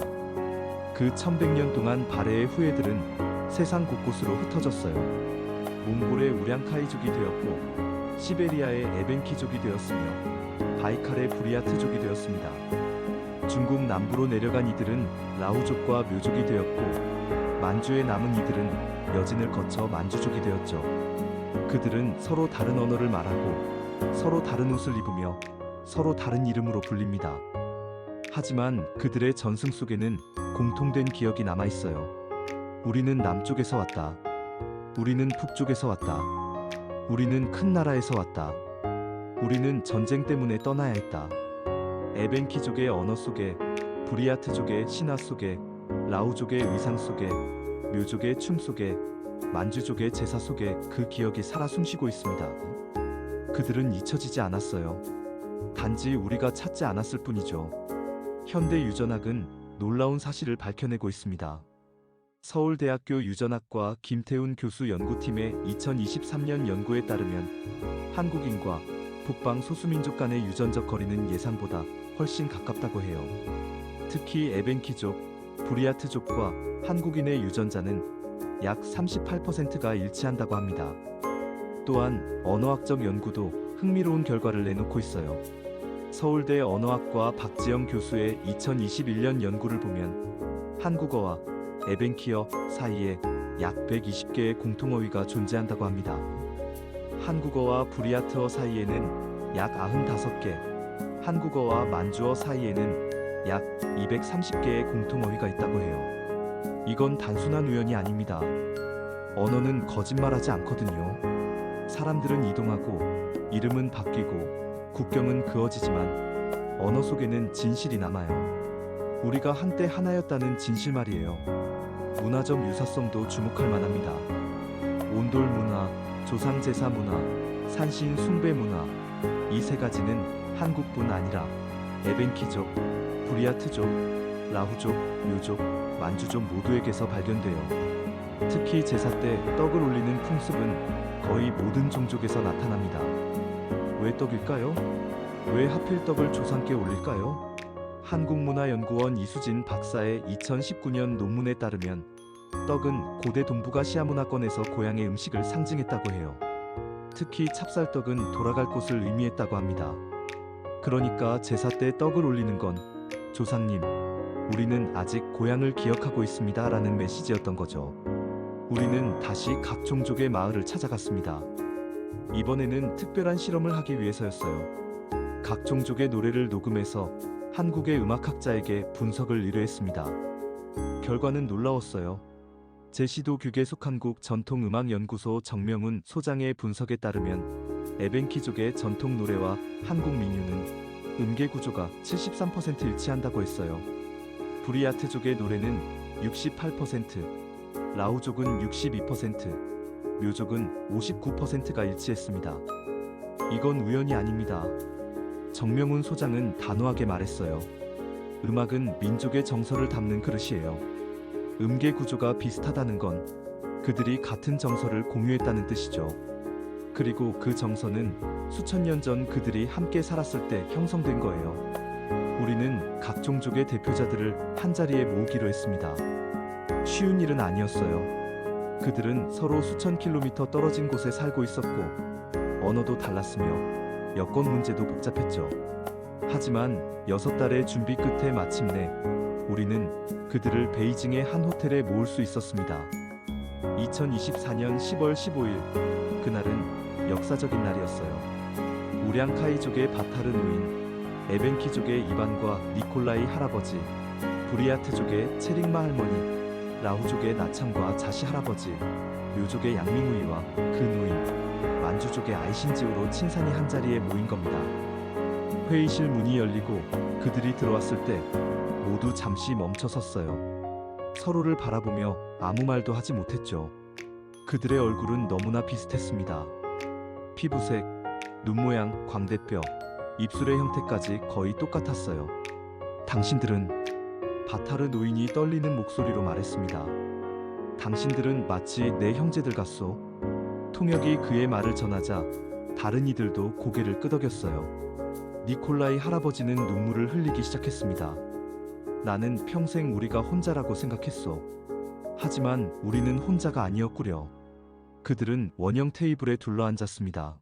그 1100년 동안 발해의 후예들은 세상 곳곳으로 흩어졌어요. 몽골의 우량카이족이 되었고 시베리아의 에벤키족이 되었으며 바이칼의 부리아트족이 되었습니다. 중국 남부로 내려간 이들은 라후족과 묘족이 되었고 만주에 남은 이들은 여진을 거쳐 만주족이 되었죠. 그들은 서로 다른 언어를 말하고 서로 다른 옷을 입으며 서로 다른 이름으로 불립니다. 하지만 그들의 전승 속에는 공통된 기억이 남아있어요. 우리는 남쪽에서 왔다. 우리는 북쪽에서 왔다. 우리는 큰 나라에서 왔다. 우리는 전쟁 때문에 떠나야 했다. 에벤키족의 언어 속에, 부리아트족의 신화 속에, 라우족의 의상 속에, 묘족의 춤 속에, 만주족의 제사 속에 그 기억이 살아 숨쉬고 있습니다. 그들은 잊혀지지 않았어요. 단지 우리가 찾지 않았을 뿐이죠. 현대 유전학은 놀라운 사실을 밝혀내고 있습니다. 서울대학교 유전학과 김태훈 교수 연구팀의 2023년 연구에 따르면 한국인과 북방 소수민족 간의 유전적 거리는 예상보다 훨씬 가깝다고 해요. 특히 에벤키족, 부리아트족과 한국인의 유전자는 약 38%가 일치한다고 합니다. 또한 언어학적 연구도 흥미로운 결과를 내놓고 있어요. 서울대 언어학과 박지영 교수의 2021년 연구를 보면 한국어와 에벤키어 사이에 약 120개의 공통어휘가 존재한다고 합니다. 한국어와 부리아트어 사이에는 약 95개, 한국어와 만주어 사이에는 약 230개의 공통어휘가 있다고 해요. 이건 단순한 우연이 아닙니다. 언어는 거짓말하지 않거든요. 사람들은 이동하고 이름은 바뀌고 국경은 그어지지만 언어 속에는 진실이 남아요. 우리가 한때 하나였다는 진실 말이에요. 문화적 유사성도 주목할 만합니다. 온돌 문화, 조상 제사 문화, 산신 숭배 문화, 이 세 가지는 한국뿐 아니라 에벤키족, 부리아트족, 라후족, 묘족, 만주족 모두에게서 발견돼요. 특히 제사 때 떡을 올리는 풍습은 거의 모든 종족에서 나타납니다. 왜 떡일까요? 왜 하필 떡을 조상께 올릴까요? 한국문화연구원 이수진 박사의 2019년 논문에 따르면 떡은 고대 동북아 시아문화권에서 고향의 음식을 상징했다고 해요. 특히 찹쌀떡은 돌아갈 곳을 의미했다고 합니다. 그러니까 제사 때 떡을 올리는 건 조상님, 우리는 아직 고향을 기억하고 있습니다 라는 메시지였던 거죠. 우리는 다시 각 종족의 마을을 찾아갔습니다. 이번에는 특별한 실험을 하기 위해서였어요. 각 종족의 노래를 녹음해서 한국의 음악학자에게 분석을 의뢰했습니다. 결과는 놀라웠어요. 제시도 규계속한국 전통음악연구소 정명훈 소장의 분석에 따르면 에벤키족의 전통 노래와 한국 민요는 음계 구조가 73% 일치한다고 했어요. 부리아트족의 노래는 68%, 라후족은 62%, 묘족은 59%가 일치했습니다. 이건 우연이 아닙니다. 정명훈 소장은 단호하게 말했어요. 음악은 민족의 정서를 담는 그릇이에요. 음계 구조가 비슷하다는 건 그들이 같은 정서를 공유했다는 뜻이죠. 그리고 그 정서는 수천 년 전 그들이 함께 살았을 때 형성된 거예요. 우리는 각 종족의 대표자들을 한자리에 모으기로 했습니다. 쉬운 일은 아니었어요. 그들은 서로 수천 킬로미터 떨어진 곳에 살고 있었고 언어도 달랐으며 여권 문제도 복잡했죠. 하지만 6달의 준비 끝에 마침내 우리는 그들을 베이징의 한 호텔에 모을 수 있었습니다. 2024년 10월 15일, 그날은 역사적인 날이었어요. 우량카이족의 바타르 노인, 에벤키족의 이반과 니콜라이 할아버지, 부리아트족의 체릭마 할머니, 라후족의 나참과 자시 할아버지, 묘족의 양밍우이와 그 노인, 만주족의 아이신지우로 친산이 한자리에 모인 겁니다. 회의실 문이 열리고 그들이 들어왔을 때 모두 잠시 멈춰 섰어요. 서로를 바라보며 아무 말도 하지 못했죠. 그들의 얼굴은 너무나 비슷했습니다. 피부색, 눈 모양, 광대뼈, 입술의 형태까지 거의 똑같았어요. 당신들은, 바타르 노인이 떨리는 목소리로 말했습니다. 당신들은 마치 내 형제들 같소. 통역이 그의 말을 전하자 다른 이들도 고개를 끄덕였어요. 니콜라이 할아버지는 눈물을 흘리기 시작했습니다. 나는 평생 우리가 혼자라고 생각했어. 하지만 우리는 혼자가 아니었구려. 그들은 원형 테이블에 둘러앉았습니다.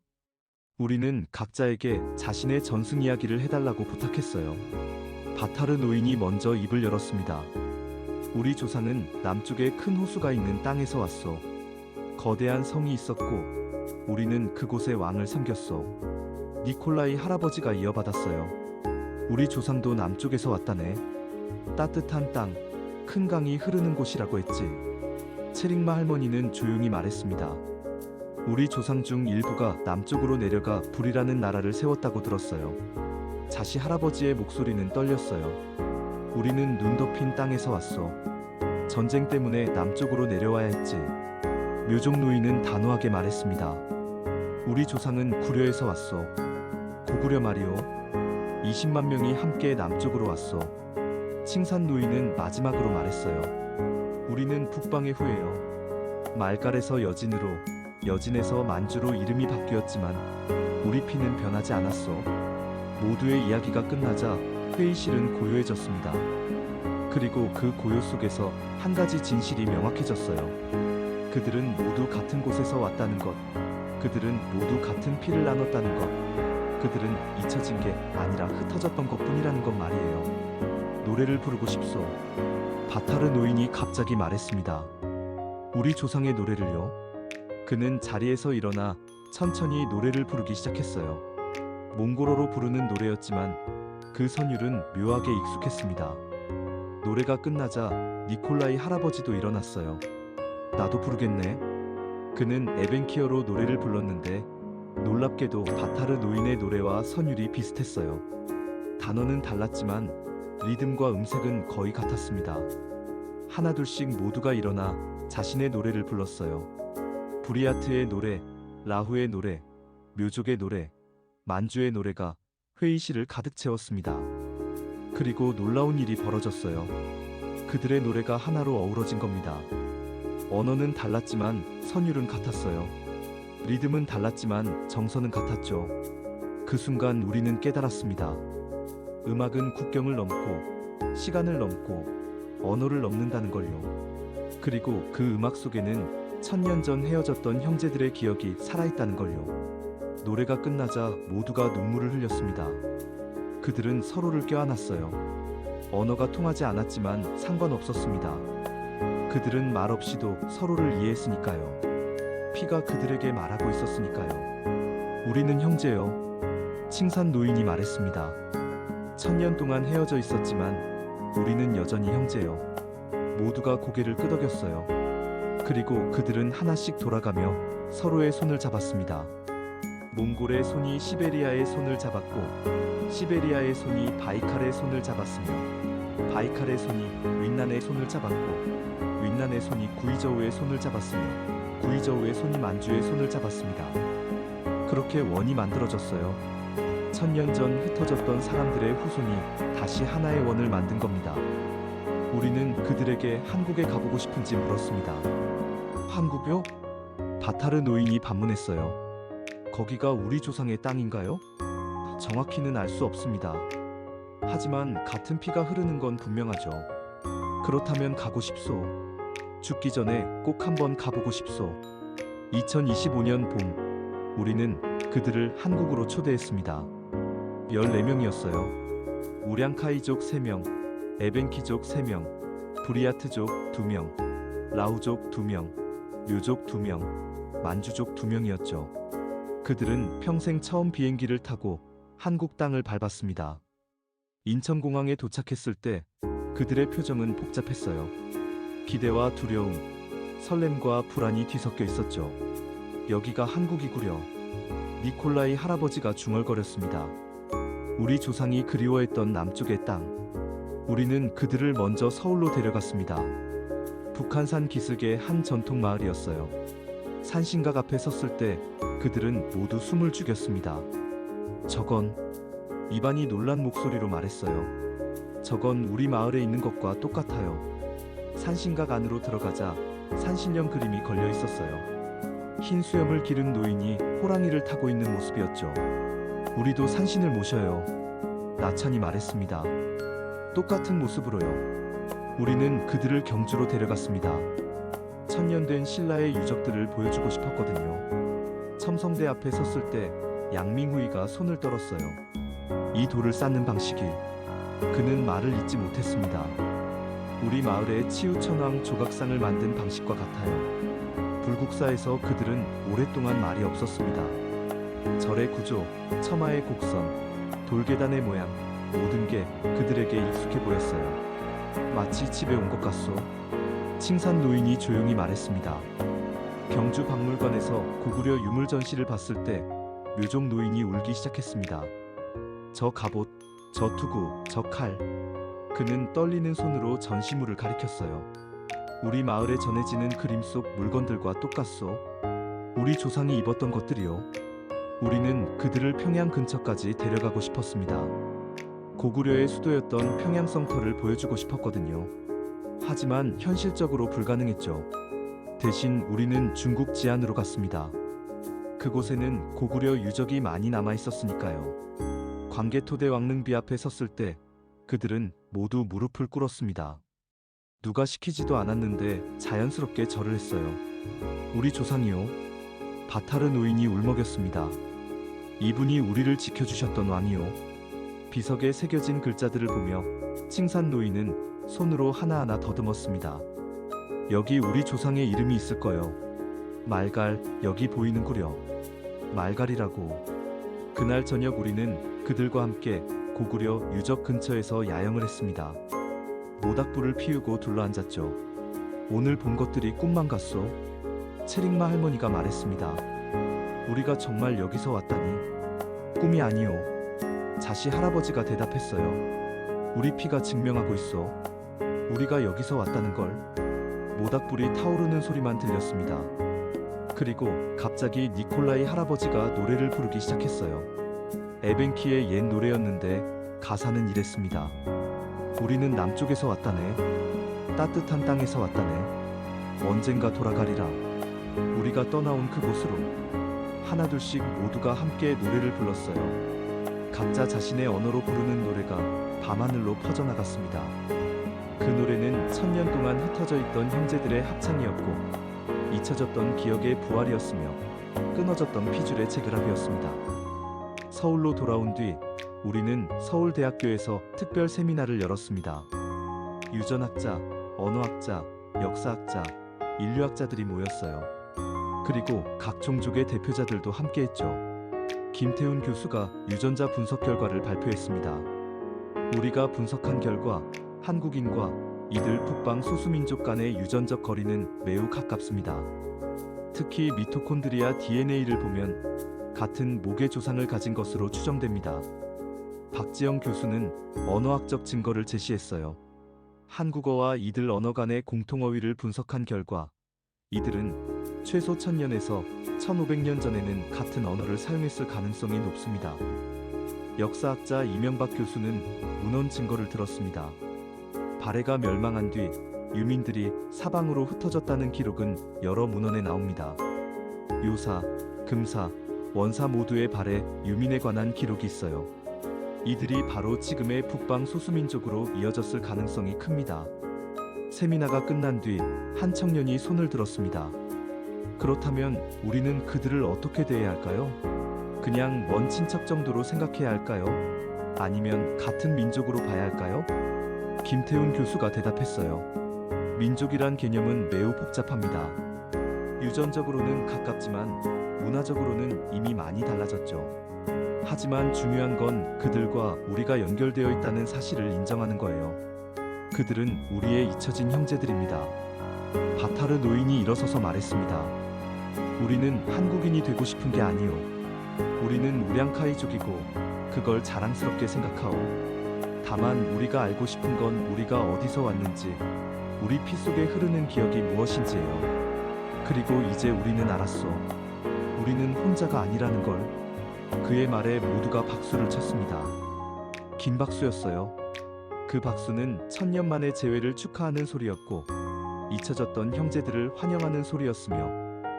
우리는 각자에게 자신의 전승 이야기를 해달라고 부탁했어요. 바타르 노인이 먼저 입을 열었습니다. 우리 조상은 남쪽에 큰 호수가 있는 땅에서 왔소. 거대한 성이 있었고 우리는 그곳의 왕을 섬겼소. 니콜라이 할아버지가 이어받았어요. 우리 조상도 남쪽에서 왔다네. 따뜻한 땅, 큰 강이 흐르는 곳이라고 했지. 체릭마 할머니는 조용히 말했습니다. 우리 조상 중 일부가 남쪽으로 내려가 불이라는 나라를 세웠다고 들었어요. 자시 할아버지의 목소리는 떨렸어요. 우리는 눈 덮인 땅에서 왔어. 전쟁 때문에 남쪽으로 내려와야 했지. 묘족 노인은 단호하게 말했습니다. 우리 조상은 구려에서 왔어. 고구려 말이오. 20만 명이 함께 남쪽으로 왔어. 칭산 노인은 마지막으로 말했어요. 우리는 북방의 후예요. 말갈에서 여진으로, 여진에서 만주로 이름이 바뀌었지만 우리 피는 변하지 않았어. 모두의 이야기가 끝나자 회의실은 고요해졌습니다. 그리고 그 고요 속에서 한 가지 진실이 명확해졌어요. 그들은 모두 같은 곳에서 왔다는 것. 그들은 모두 같은 피를 나눴다는 것, 그들은 잊혀진 게 아니라 흩어졌던 것뿐이라는 것 말이에요. 노래를 부르고 싶소. 바타르 노인이 갑자기 말했습니다. 우리 조상의 노래를요? 그는 자리에서 일어나 천천히 노래를 부르기 시작했어요. 몽골어로 부르는 노래였지만 그 선율은 묘하게 익숙했습니다. 노래가 끝나자 니콜라이 할아버지도 일어났어요. 나도 부르겠네. 그는 에벤키어로 노래를 불렀는데 놀랍게도 바타르 노인의 노래와 선율이 비슷했어요. 단어는 달랐지만 리듬과 음색은 거의 같았습니다. 하나둘씩 모두가 일어나 자신의 노래를 불렀어요. 부리아트의 노래, 라후의 노래, 묘족의 노래, 만주의 노래가 회의실을 가득 채웠습니다. 그리고 놀라운 일이 벌어졌어요. 그들의 노래가 하나로 어우러진 겁니다. 언어는 달랐지만 선율은 같았어요. 리듬은 달랐지만 정서는 같았죠. 그 순간 우리는 깨달았습니다. 음악은 국경을 넘고 시간을 넘고 언어를 넘는다는 걸요. 그리고 그 음악 속에는 천년 전 헤어졌던 형제들의 기억이 살아있다는 걸요. 노래가 끝나자 모두가 눈물을 흘렸습니다. 그들은 서로를 껴안았어요. 언어가 통하지 않았지만 상관없었습니다. 그들은 말 없이도 서로를 이해했으니까요. 피가 그들에게 말하고 있었으니까요. 우리는 형제요. 칭산 노인이 말했습니다. 천년 동안 헤어져 있었지만 우리는 여전히 형제요. 모두가 고개를 끄덕였어요. 그리고 그들은 하나씩 돌아가며 서로의 손을 잡았습니다. 몽골의 손이 시베리아의 손을 잡았고 시베리아의 손이 바이칼의 손을 잡았으며 바이칼의 손이 윈난의 손을 잡았고 윈난의 손이 구이저우의 손을 잡았으며 구이저우의 손이 만주의 손을 잡았습니다. 그렇게 원이 만들어졌어요. 천년 전 흩어졌던 사람들의 후손이 다시 하나의 원을 만든 겁니다. 우리는 그들에게 한국에 가보고 싶은지 물었습니다. 한국요? 바타르 노인이 반문했어요. 거기가 우리 조상의 땅인가요? 정확히는 알 수 없습니다. 하지만 같은 피가 흐르는 건 분명하죠. 그렇다면 가고 싶소. 죽기 전에 꼭 한번 가보고 싶소. 2025년 봄, 우리는 그들을 한국으로 초대했습니다. 14명이었어요. 우량카이족 3명, 에벤키족 3명, 부리아트족 2명, 라우족 2명, 묘족 2명, 만주족 2명이었죠. 그들은 평생 처음 비행기를 타고 한국 땅을 밟았습니다. 인천공항에 도착했을 때 그들의 표정은 복잡했어요. 기대와 두려움, 설렘과 불안이 뒤섞여 있었죠. 여기가 한국이구려. 니콜라이 할아버지가 중얼거렸습니다. 우리 조상이 그리워했던 남쪽의 땅. 우리는 그들을 먼저 서울로 데려갔습니다. 북한산 기슭의 한 전통 마을이었어요. 산신각 앞에 섰을 때 그들은 모두 숨을 죽였습니다. 저건, 이반이 놀란 목소리로 말했어요. 저건 우리 마을에 있는 것과 똑같아요. 산신각 안으로 들어가자 산신령 그림이 걸려 있었어요. 흰 수염을 기른 노인이 호랑이를 타고 있는 모습이었죠. 우리도 산신을 모셔요. 나찬이 말했습니다. 똑같은 모습으로요. 우리는 그들을 경주로 데려갔습니다. 천년된 신라의 유적들을 보여주고 싶었거든요. 첨성대 앞에 섰을 때 양밍후이가 손을 떨었어요. 이 돌을 쌓는 방식이. 그는 말을 잇지 못했습니다. 우리 마을의 치우천왕 조각상을 만든 방식과 같아요. 불국사에서 그들은 오랫동안 말이 없었습니다. 절의 구조, 처마의 곡선, 돌계단의 모양, 모든 게 그들에게 익숙해 보였어요. 마치 집에 온 것 같소. 칭산 노인이 조용히 말했습니다. 경주 박물관에서 고구려 유물 전시를 봤을 때 묘종 노인이 울기 시작했습니다. 저 갑옷, 저 투구, 저 칼. 그는 떨리는 손으로 전시물을 가리켰어요. 우리 마을에 전해지는 그림 속 물건들과 똑같소. 우리 조상이 입었던 것들이요. 우리는 그들을 평양 근처까지 데려가고 싶었습니다. 고구려의 수도였던 평양성터를 보여주고 싶었거든요. 하지만 현실적으로 불가능했죠. 대신 우리는 중국 지안으로 갔습니다. 그곳에는 고구려 유적이 많이 남아 있었으니까요. 광개토대 왕릉비 앞에 섰을 때 그들은 모두 무릎을 꿇었습니다. 누가 시키지도 않았는데 자연스럽게 절을 했어요. 우리 조상이요. 바타르 노인이 울먹였습니다. 이분이 우리를 지켜주셨던 왕이요. 비석에 새겨진 글자들을 보며 칭산 노인은 손으로 하나하나 더듬었습니다. 여기 우리 조상의 이름이 있을 거요. 말갈, 여기 보이는구려. 말갈이라고. 그날 저녁 우리는 그들과 함께 고구려 유적 근처에서 야영을 했습니다. 모닥불을 피우고 둘러앉았죠. 오늘 본 것들이 꿈만 같소? 체릭마 할머니가 말했습니다. 우리가 정말 여기서 왔다니. 꿈이 아니오. 자시 할아버지가 대답했어요. 우리 피가 증명하고 있어. 우리가 여기서 왔다는 걸. 모닥불이 타오르는 소리만 들렸습니다. 그리고 갑자기 니콜라이 할아버지가 노래를 부르기 시작했어요. 에벤키의 옛 노래였는데 가사는 이랬습니다. 우리는 남쪽에서 왔다네. 따뜻한 땅에서 왔다네. 언젠가 돌아가리라. 우리가 떠나온 그곳으로. 하나둘씩 모두가 함께 노래를 불렀어요. 각자 자신의 언어로 부르는 노래가 밤하늘로 퍼져나갔습니다. 그 노래는 천년 동안 흩어져 있던 형제들의 합창이었고 잊혀졌던 기억의 부활이었으며 끊어졌던 피줄의 재결합이었습니다. 서울로 돌아온 뒤 우리는 서울대학교에서 특별 세미나를 열었습니다. 유전학자, 언어학자, 역사학자, 인류학자들이 모였어요. 그리고 각 종족의 대표자들도 함께했죠. 김태훈 교수가 유전자 분석 결과를 발표했습니다. 우리가 분석한 결과 한국인과 이들 북방 소수민족 간의 유전적 거리는 매우 가깝습니다. 특히 미토콘드리아 DNA를 보면 같은 목의 조상을 가진 것으로 추정됩니다. 박지영 교수는 언어학적 증거를 제시했어요. 한국어와 이들 언어 간의 공통어휘를 분석한 결과 이들은 최소 1000년에서 1500년 전에는 같은 언어를 사용했을 가능성이 높습니다. 역사학자 이명박 교수는 문헌 증거를 들었습니다. 발해가 멸망한 뒤 유민들이 사방으로 흩어졌다는 기록은 여러 문헌에 나옵니다. 요사, 금사, 원사 모두의 발해 유민에 관한 기록이 있어요. 이들이 바로 지금의 북방 소수민족으로 이어졌을 가능성이 큽니다. 세미나가 끝난 뒤 한 청년이 손을 들었습니다. 그렇다면 우리는 그들을 어떻게 대해야 할까요? 그냥 먼 친척 정도로 생각해야 할까요? 아니면 같은 민족으로 봐야 할까요? 김태훈 교수가 대답했어요. 민족이란 개념은 매우 복잡합니다. 유전적으로는 가깝지만 문화적으로는 이미 많이 달라졌죠. 하지만 중요한 건 그들과 우리가 연결되어 있다는 사실을 인정하는 거예요. 그들은 우리의 잊혀진 형제들입니다. 바타르 노인이 일어서서 말했습니다. 우리는 한국인이 되고 싶은 게 아니오. 우리는 우량카이족이고 그걸 자랑스럽게 생각하오. 다만 우리가 알고 싶은 건 우리가 어디서 왔는지, 우리 피 속에 흐르는 기억이 무엇인지예요. 그리고 이제 우리는 알았어. 우리는 혼자가 아니라는 걸. 그의 말에 모두가 박수를 쳤습니다. 긴 박수였어요. 그 박수는 1000년 만의 재회를 축하하는 소리였고 잊혀졌던 형제들을 환영하는 소리였으며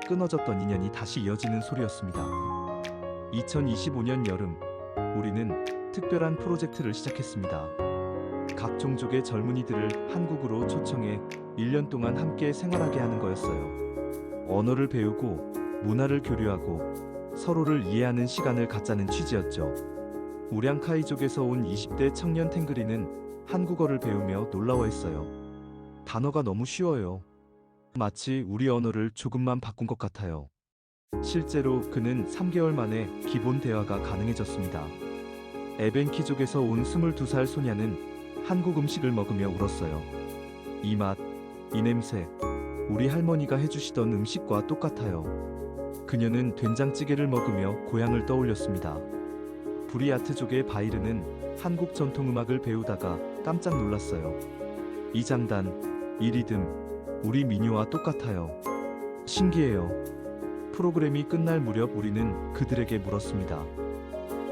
끊어졌던 인연이 다시 이어지는 소리였습니다. 2025년 여름 우리는 특별한 프로젝트를 시작했습니다. 각 종족의 젊은이들을 한국으로 초청해 1년 동안 함께 생활하게 하는 거였어요. 언어를 배우고 문화를 교류하고 서로를 이해하는 시간을 갖자는 취지였죠. 우량카이족에서 온 20대 청년 탱그리는 한국어를 배우며 놀라워했어요. 단어가 너무 쉬워요. 마치 우리 언어를 조금만 바꾼 것 같아요. 실제로 그는 3개월 만에 기본 대화가 가능해졌습니다. 에벤키족에서 온 22살 소녀는 한국 음식을 먹으며 울었어요. 이 맛, 이 냄새, 우리 할머니가 해주시던 음식과 똑같아요. 그녀는 된장찌개를 먹으며 고향을 떠올렸습니다. 부리아트족의 바이르는 한국 전통음악을 배우다가 깜짝 놀랐어요. 이 장단, 이 리듬, 우리 민요와 똑같아요. 신기해요. 프로그램이 끝날 무렵 우리는 그들에게 물었습니다.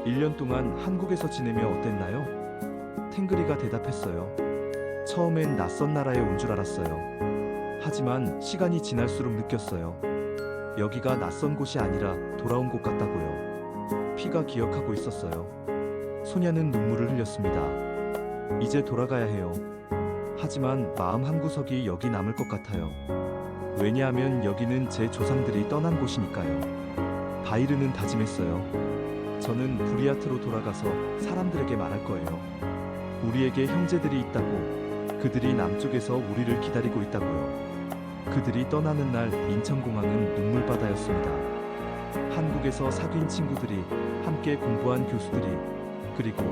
1년 동안 한국에서 지내며 어땠나요? 탱그리가 대답했어요. 처음엔 낯선 나라에 온 줄 알았어요. 하지만 시간이 지날수록 느꼈어요. 여기가 낯선 곳이 아니라 돌아온 곳 같다고요. 피가 기억하고 있었어요. 소녀는 눈물을 흘렸습니다. 이제 돌아가야 해요. 하지만 마음 한구석이 여기 남을 것 같아요. 왜냐하면 여기는 제 조상들이 떠난 곳이니까요. 바이르는 다짐했어요. 저는 브리아트로 돌아가서 사람들에게 말할 거예요. 우리에게 형제들이 있다고. 그들이 남쪽에서 우리를 기다리고 있다고요. 그들이 떠나는 날 인천공항은 눈물바다였습니다. 한국에서 사귄 친구들이, 함께 공부한 교수들이, 그리고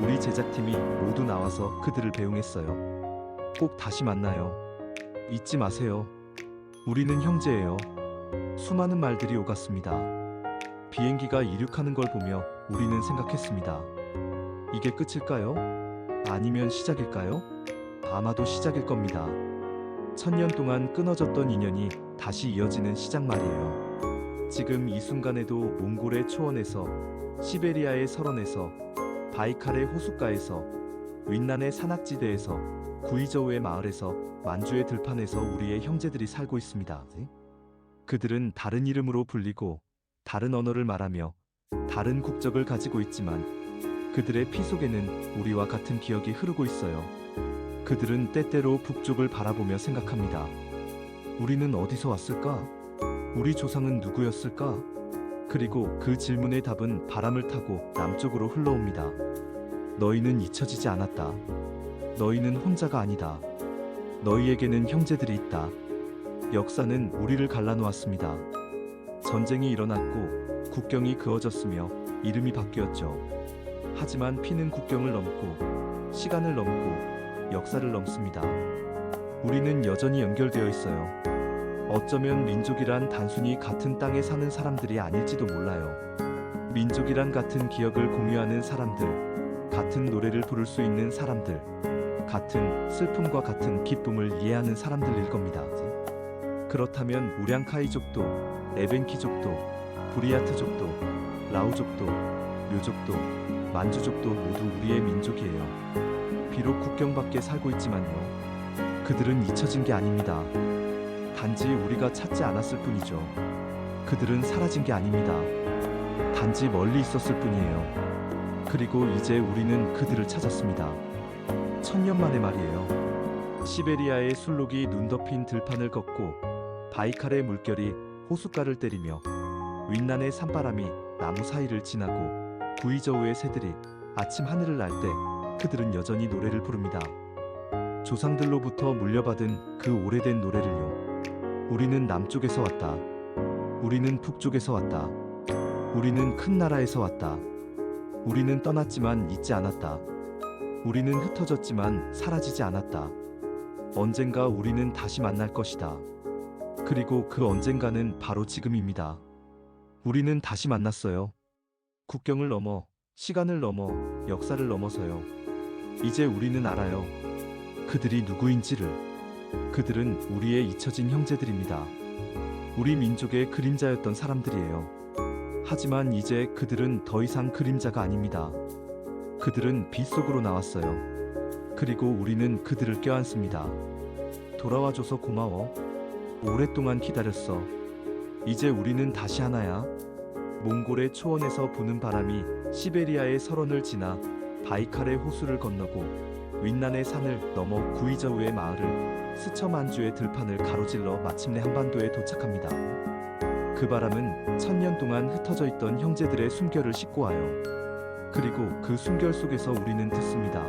우리 제작팀이 모두 나와서 그들을 배웅했어요. 꼭 다시 만나요. 잊지 마세요. 우리는 형제예요. 수많은 말들이 오갔습니다. 비행기가 이륙하는 걸 보며 우리는 생각했습니다. 이게 끝일까요? 아니면 시작일까요? 아마도 시작일 겁니다. 1000년 동안 끊어졌던 인연이 다시 이어지는 시작 말이에요. 지금 이 순간에도 몽골의 초원에서, 시베리아의 설원에서, 바이칼의 호숫가에서, 윈난의 산악지대에서, 구이저우의 마을에서, 만주의 들판에서 우리의 형제들이 살고 있습니다. 그들은 다른 이름으로 불리고 다른 언어를 말하며 다른 국적을 가지고 있지만 그들의 피 속에는 우리와 같은 기억이 흐르고 있어요. 그들은 때때로 북쪽을 바라보며 생각합니다. 우리는 어디서 왔을까? 우리 조상은 누구였을까? 그리고 그 질문의 답은 바람을 타고 남쪽으로 흘러옵니다. 너희는 잊혀지지 않았다. 너희는 혼자가 아니다. 너희에게는 형제들이 있다. 역사는 우리를 갈라놓았습니다. 전쟁이 일어났고 국경이 그어졌으며 이름이 바뀌었죠. 하지만 피는 국경을 넘고 시간을 넘고 역사를 넘습니다. 우리는 여전히 연결되어 있어요. 어쩌면 민족이란 단순히 같은 땅에 사는 사람들이 아닐지도 몰라요. 민족이란 같은 기억을 공유하는 사람들, 같은 노래를 부를 수 있는 사람들, 같은 슬픔과 같은 기쁨을 이해하는 사람들일 겁니다. 그렇다면 우량카이족도, 에벤키족도, 브리아트족도, 라우족도, 묘족도, 만주족도 모두 우리의 민족이에요. 비록 국경 밖에 살고 있지만요. 그들은 잊혀진 게 아닙니다. 단지 우리가 찾지 않았을 뿐이죠. 그들은 사라진 게 아닙니다. 단지 멀리 있었을 뿐이에요. 그리고 이제 우리는 그들을 찾았습니다. 1000년 만에 말이에요. 시베리아의 술록이 눈 덮인 들판을 걷고 바이칼의 물결이 호숫가를 때리며 윈난의 산바람이 나무 사이를 지나고 구이저우의 새들이 아침 하늘을 날 때 그들은 여전히 노래를 부릅니다. 조상들로부터 물려받은 그 오래된 노래를요. 우리는 남쪽에서 왔다. 우리는 북쪽에서 왔다. 우리는 큰 나라에서 왔다. 우리는 떠났지만 잊지 않았다. 우리는 흩어졌지만 사라지지 않았다. 언젠가 우리는 다시 만날 것이다. 그리고 그 언젠가는 바로 지금입니다. 우리는 다시 만났어요. 국경을 넘어, 시간을 넘어, 역사를 넘어서요. 이제 우리는 알아요. 그들이 누구인지를. 그들은 우리의 잊혀진 형제들입니다. 우리 민족의 그림자였던 사람들이에요. 하지만 이제 그들은 더 이상 그림자가 아닙니다. 그들은 빛 속으로 나왔어요. 그리고 우리는 그들을 껴안습니다. 돌아와줘서 고마워. 오랫동안 기다렸어. 이제 우리는 다시 하나야. 몽골의 초원에서 부는 바람이 시베리아의 설원을 지나 바이칼의 호수를 건너고 윈난의 산을 넘어 구이저우의 마을을 스쳐 만주의 들판을 가로질러 마침내 한반도에 도착합니다. 그 바람은 1000년 동안 흩어져 있던 형제들의 숨결을 싣고 와요. 그리고 그 숨결 속에서 우리는 듣습니다.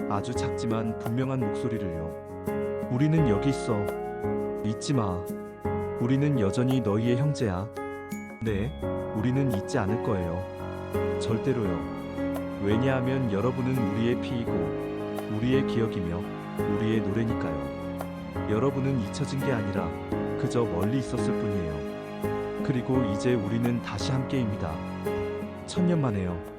아주 작지만 분명한 목소리를요. 우리는 여기 있어. 잊지 마. 우리는 여전히 너희의 형제야. 네, 우리는 잊지 않을 거예요. 절대로요. 왜냐하면 여러분은 우리의 피이고 우리의 기억이며 우리의 노래니까요. 여러분은 잊혀진 게 아니라 그저 멀리 있었을 뿐이에요. 그리고 이제 우리는 다시 함께입니다. 1000년 만에요.